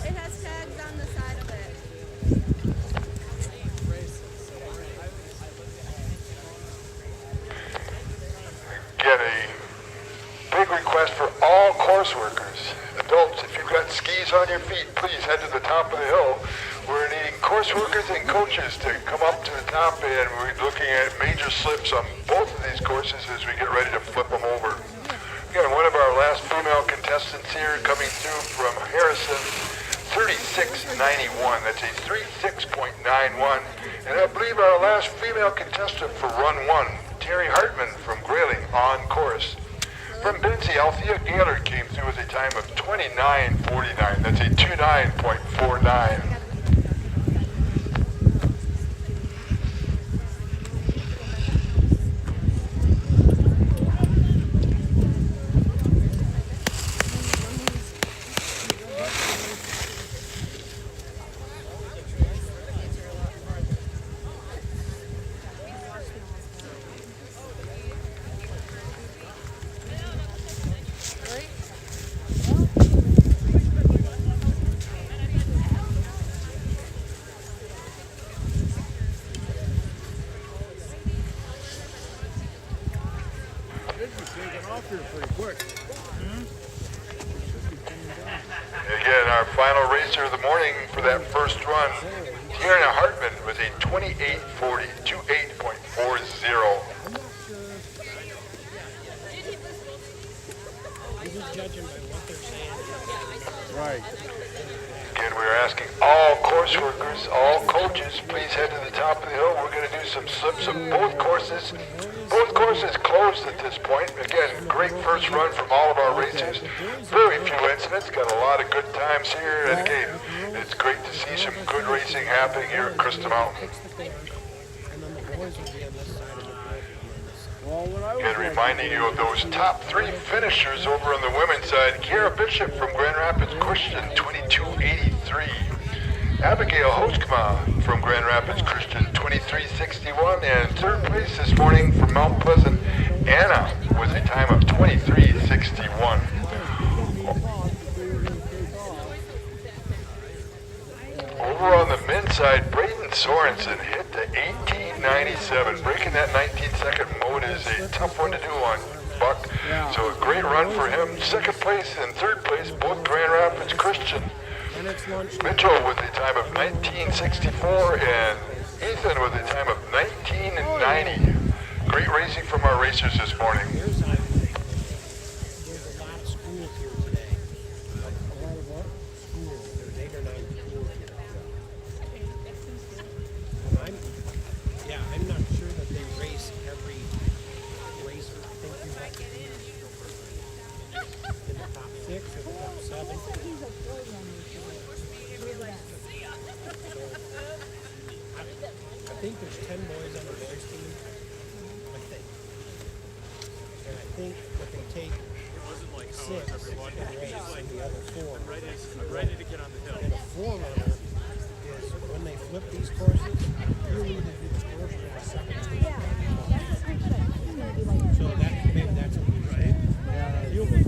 It has tags on the side of it. Get a big request for all course workers. Adults, if you've got skis on your feet, please head to the top of the hill. We're needing course workers and coaches to come up to the top, and we're looking at major slips on both of these courses as we get ready to flip them over. Again, one of our last female contestants here coming through from Harrison, 36.91. That's a 36.91. And I believe our last female contestant for run one, Terry Hartman from Grayling on course. From Benzie, Althea Gaylord came through with a time of 29.49. That's a 29.49. Again, our final racer of the morning for that first run, Tiana Hartman with a 28.40, 28.40. Right. Again, we're asking all course workers, all coaches, please head to the top of the hill. We're going to do some slips of both courses. Both courses closed at this point. Again, great first run from all of our racers. Very few incidents, got a lot of good times here. And again, it's great to see some good racing happening here at Crystal Mountain. And reminding you of those top three finishers over on the women's side. Kiara Bishop from Grand Rapids Christian, 22.83. Abigail Hoskma from Grand Rapids Christian, 23.61. And third place this morning from Mount Pleasant, Anna, with a time of 23.61. Over on the men's side, Braden Sorensen hit the 18.97. Breaking that 19-second mode is a tough one to do on Buck. So a great run for him. Second place and third place, both Grand Rapids Christian. And it's lunch. Mitchell with a time of 1964 and Ethan with a time of 1990. Great racing from our racers this morning. There's a lot of schools here today. A lot of what? Schools. There's 8 or 9 schools here. I'm not sure that they race every racer. I think you have to be in the top 6 or the top 7. So, I think there's 10 boys on the boys team. I think. And I think that they take 6 and race and the other 4. I'm ready to get on the hill. And a forerunner is when they flip these courses, you either do the first or the second. So maybe that's what he's right. He'll be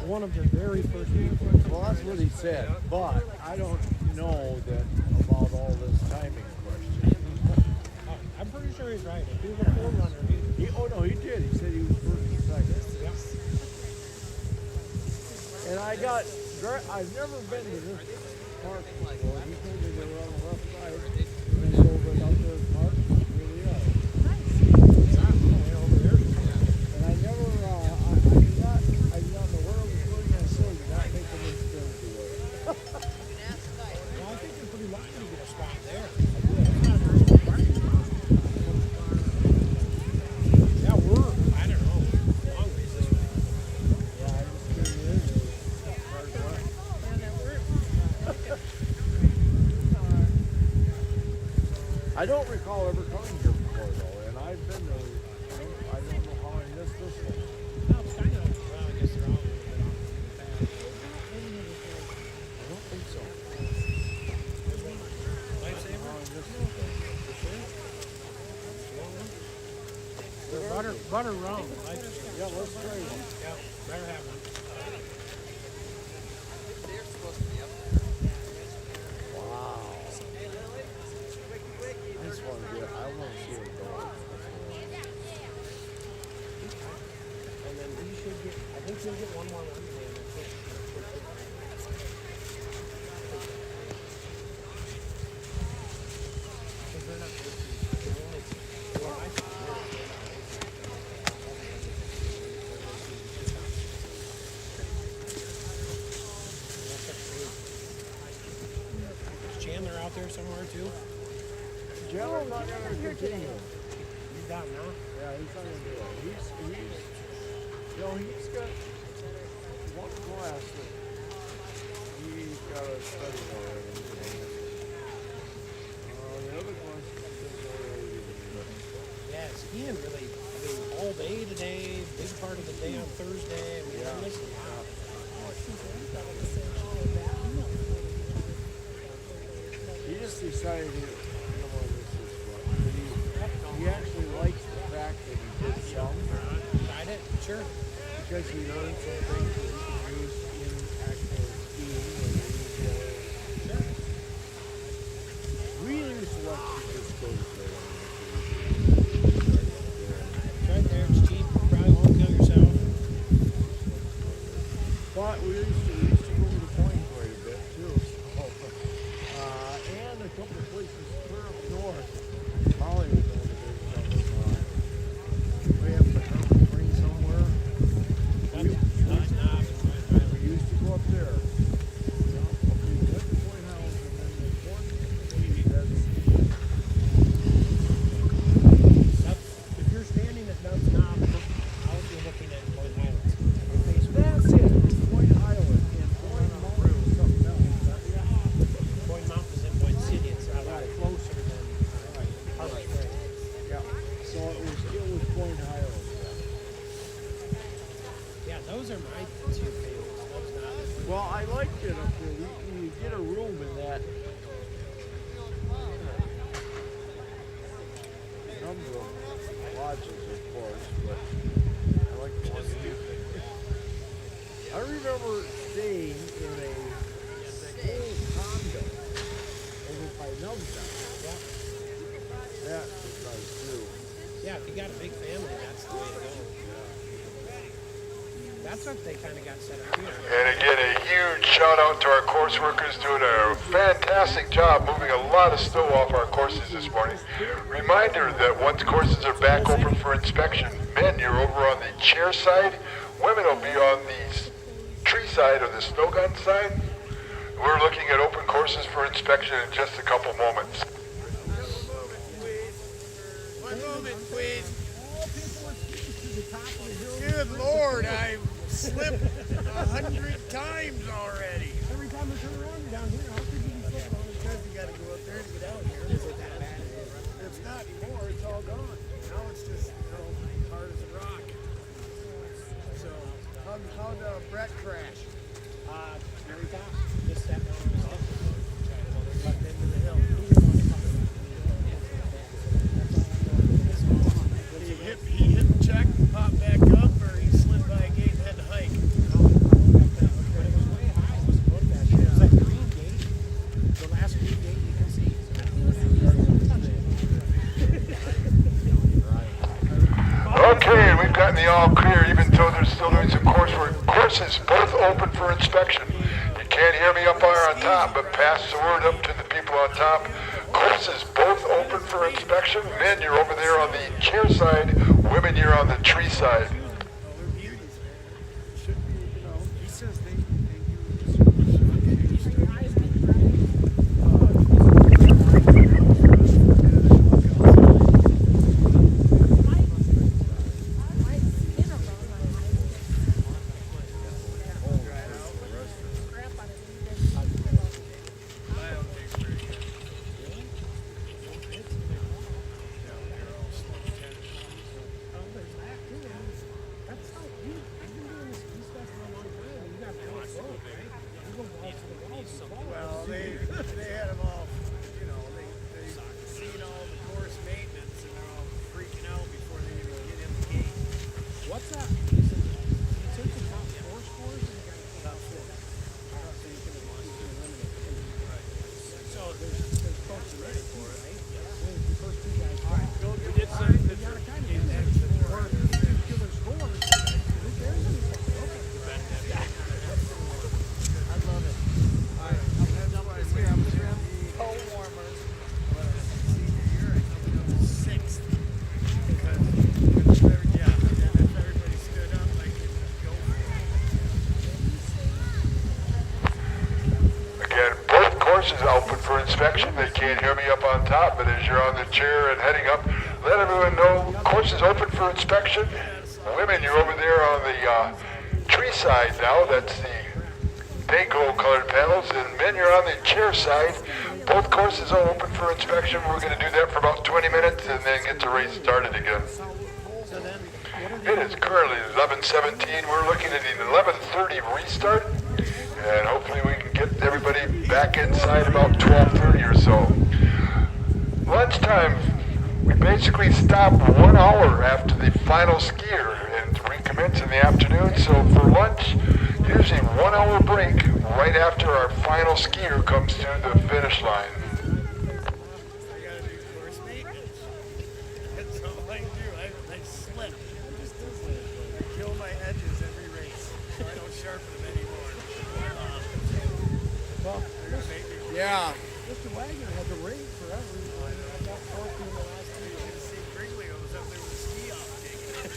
one of the very first people. Well, that's what he said, but I don't know that about all this timing question. I'm pretty sure he's right. If he was a forerunner, He did. He said he was first and second. Yep. And I've never been to this park before. He told me they were on the left side. And they over it out there at the park. Here we are. Over there. And I never, I did not know where I was going to say, did not make a mistake to it. Well, I think you're pretty lucky to get a spot there. Yeah, I don't know, long ways this way. Yeah, I just figured it is. I don't recall ever coming here before, though, and I've been there. I don't know how I missed this one. No, it's kind of, well, I guess they're all a little bit off the path. I don't think so. Lightsaber? How I missed this one. They're butter rum. Lightsaber. Yeah, let's try one. Yeah, better have one. Wow. I just want to I want to see it go. And then he should get, I think he'll get one more run today, and that's it. Because they're not racing. They're only, well, I think they're not racing. Is Chandler out there somewhere too? General's not going to continue. He's down now. Yeah, he's not going to do it. He's got one class that he's got to study more in. The other class is already. Yeah, skiing really, all day today, big part of the day on Thursday. I mean, I'm missing out. He just decided he didn't want to miss this one. But he actually likes the fact that he did some. Tried it? Sure. Because he learned some things that he can use in actual skiing. And we used to like to just go to the It's right there. It's cheap. You probably won't kill yourself. But we used to go to the point quite a bit too. And a couple of places clear up north. Hollywood over there. We have to bring somewhere. We used to go up there. We went to Point House and then there's one If you're standing at Dove's Knob, out you're looking at Point Highlands. that's it. Point Island and Point Mountain is something else. Point Mountain is in Point City. It's a lot closer than Harbor Spring. Yeah. So it was Point Island. Yeah, those are my two favorites. Dove's Knob. Well, I liked it up there. You get a room in that number of lodges, of course, but I like the one you. I remember staying in a old condo over by Numbtown. Yeah. That was nice too. Yeah, if you got a big family, that's the way to go. That's what they kind of got set up here. And again, a huge shout out to our course workers doing a fantastic job moving a lot of snow off our courses this morning. Reminder that once courses are back open for inspection, men, you're over on the chair side. Women will be on the tree side or the snow gun side. We're looking at open courses for inspection in just a couple moments. One moment, please. Good Lord, I've slipped 100 times already. Every time I turn around, you're down here. How could you be slipping on Because you got to go up there to get out here. Is it that bad? It's not anymore. It's all gone. Now it's just, hard as a rock. So, how'd Brett crash? Very top. Just step down on the step. Up into the hill. He hit the check, popped back up, or he slid by a gate and had to hike. But it was way high. It was above that. It was like green gate. The last green gate you can see. Okay, we've gotten the all clear, even though they're still doing some coursework. Courses both open for inspection. You can't hear me up there on top, but pass the word up to the people on top. Courses both open for inspection. Men, you're over there on the chair side. Women, you're on the tree side. He says they they had them all, they seen all the course maintenance and they're all freaking out before they even get in the gate. What's that? You took the top four scores and you got the top four. So you can eliminate two. So there's folks in it too, right? The first two guys. We did some. You gotta kind of do that. Or if you give their scores, who cares anymore? Okay. I love it. Pole warmers. Senior year, I coming up sixth. Because if everybody stood up, I could go for it. Again, both courses open for inspection. They can't hear me up on top, but as you're on the chair and heading up, let everyone know courses open for inspection. Women, you're over there on the tree side now. That's the Dago colored panels. And men, you're on the chair side. Both courses are open for inspection. We're going to do that for about 20 minutes and then get the race started again. It is currently 11:17. We're looking at an 11:30 restart. And hopefully we can get everybody back inside about 12:30 or so. Lunchtime, we basically stop 1 hour after the final skier and recommence in the afternoon. So for lunch, usually 1 hour break right after our final skier comes to the finish line. I gotta do course maintenance. That's all I do. I slip. I kill my edges every race, so I don't sharpen them anymore. Well, They're gonna make me. Yeah. Mr. Wagner had the ring forever. I got 14 in the last You should have seen Wrigley. I was up there with a ski off taking it.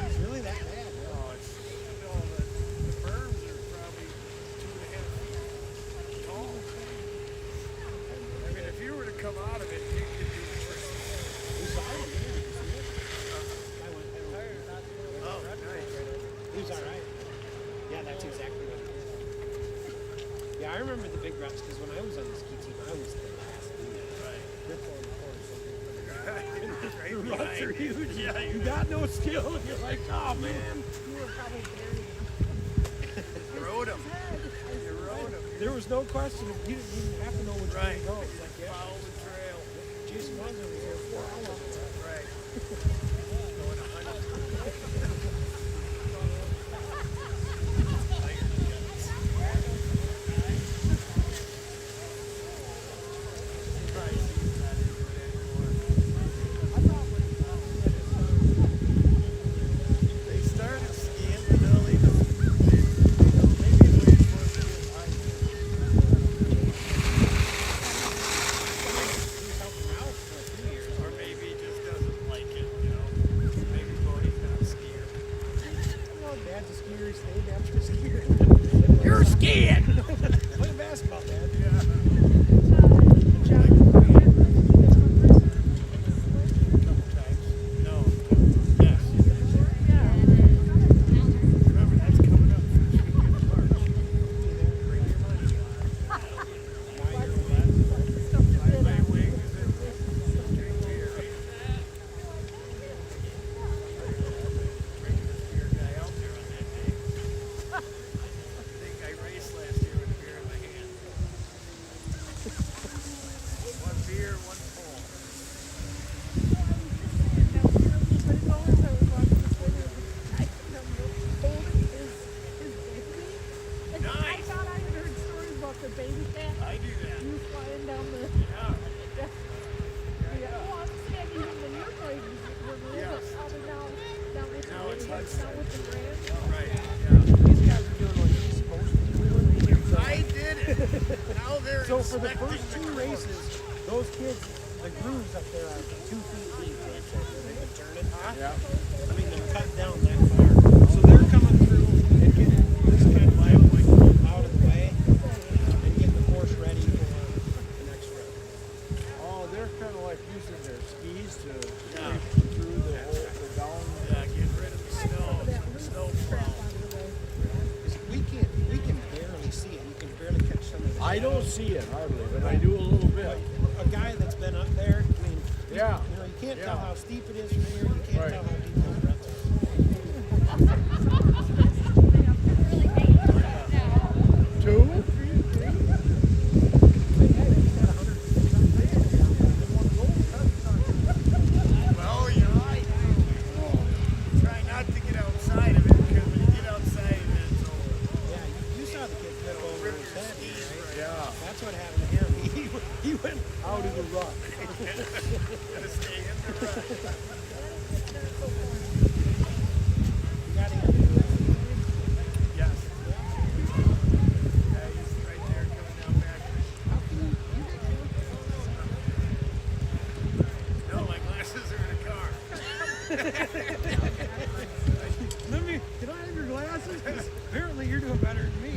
It's really that bad. Oh, it's the berms are probably 2.5 feet tall. I mean, if you were to come out of it, you could do a trick. We saw him again. Did you see it? I went Oh, nice. He was all right. Yeah, that's exactly what he did. Yeah, I remember the big reps because when I was on the ski team, I was the last dude. Right. Grip on the course. Right The ruts are behind. huge. Yeah, You got no skill. You're like, oh man. You were probably carrying him. You rode him. You rode him. There was no question. You didn't even have to know which way Right. to go. It's like, yeah. Follow the trail. Jason Wazner was there 4 hours. Right. Going 100. They year he stayed after skiing. You're skiing! Play basketball, Dad. Yeah. No. Yes. Remember, that's coming up first weekend of March. Bring your money. My wings and drink beer. Bringing this beer guy out there on that day. I think I raced last year with a beer in my hand. One beer, one pole. I thought I had heard stories about the baby cat. I do that. You flying down the. Yeah. Yeah. Well, I'm saying even when your babies were little, Yes. but probably now with Now it's the Hudson. now with the grand. Right. Yeah. These guys are doing what he's supposed to be doing. I did it. Now they're So for the inspecting first two course. races, those kids, the grooves up there are 2 feet deep. They said where they've been turning. Yeah. I mean, they're cut down that far. So they're coming through and getting this kind of out of the way and getting the course ready for the next round. Oh, they're kind of like using their skis to Yeah. creep through the whole the down. Yeah, get rid of the snow plow. We can barely see it. You can barely catch some of the I don't shadows. see it hardly, but I do a little bit. A guy that's been up there, I mean, Yeah. you know, you can't tell Yeah. how steep it is from here. You can't Right. tell how deep those ruts are. Two? Well, you're right. Try not to get outside of it because when you get outside of it, it's over. Yeah, you saw the kid flip over his head. Right? Yeah. That's what happened to him. He went out of the rut. Gotta stay in the rut. You got him. Yes. Yeah, he's right there coming down backwards. No, my glasses are in the car. Can I have your glasses? 'Cause apparently you're doing better than me.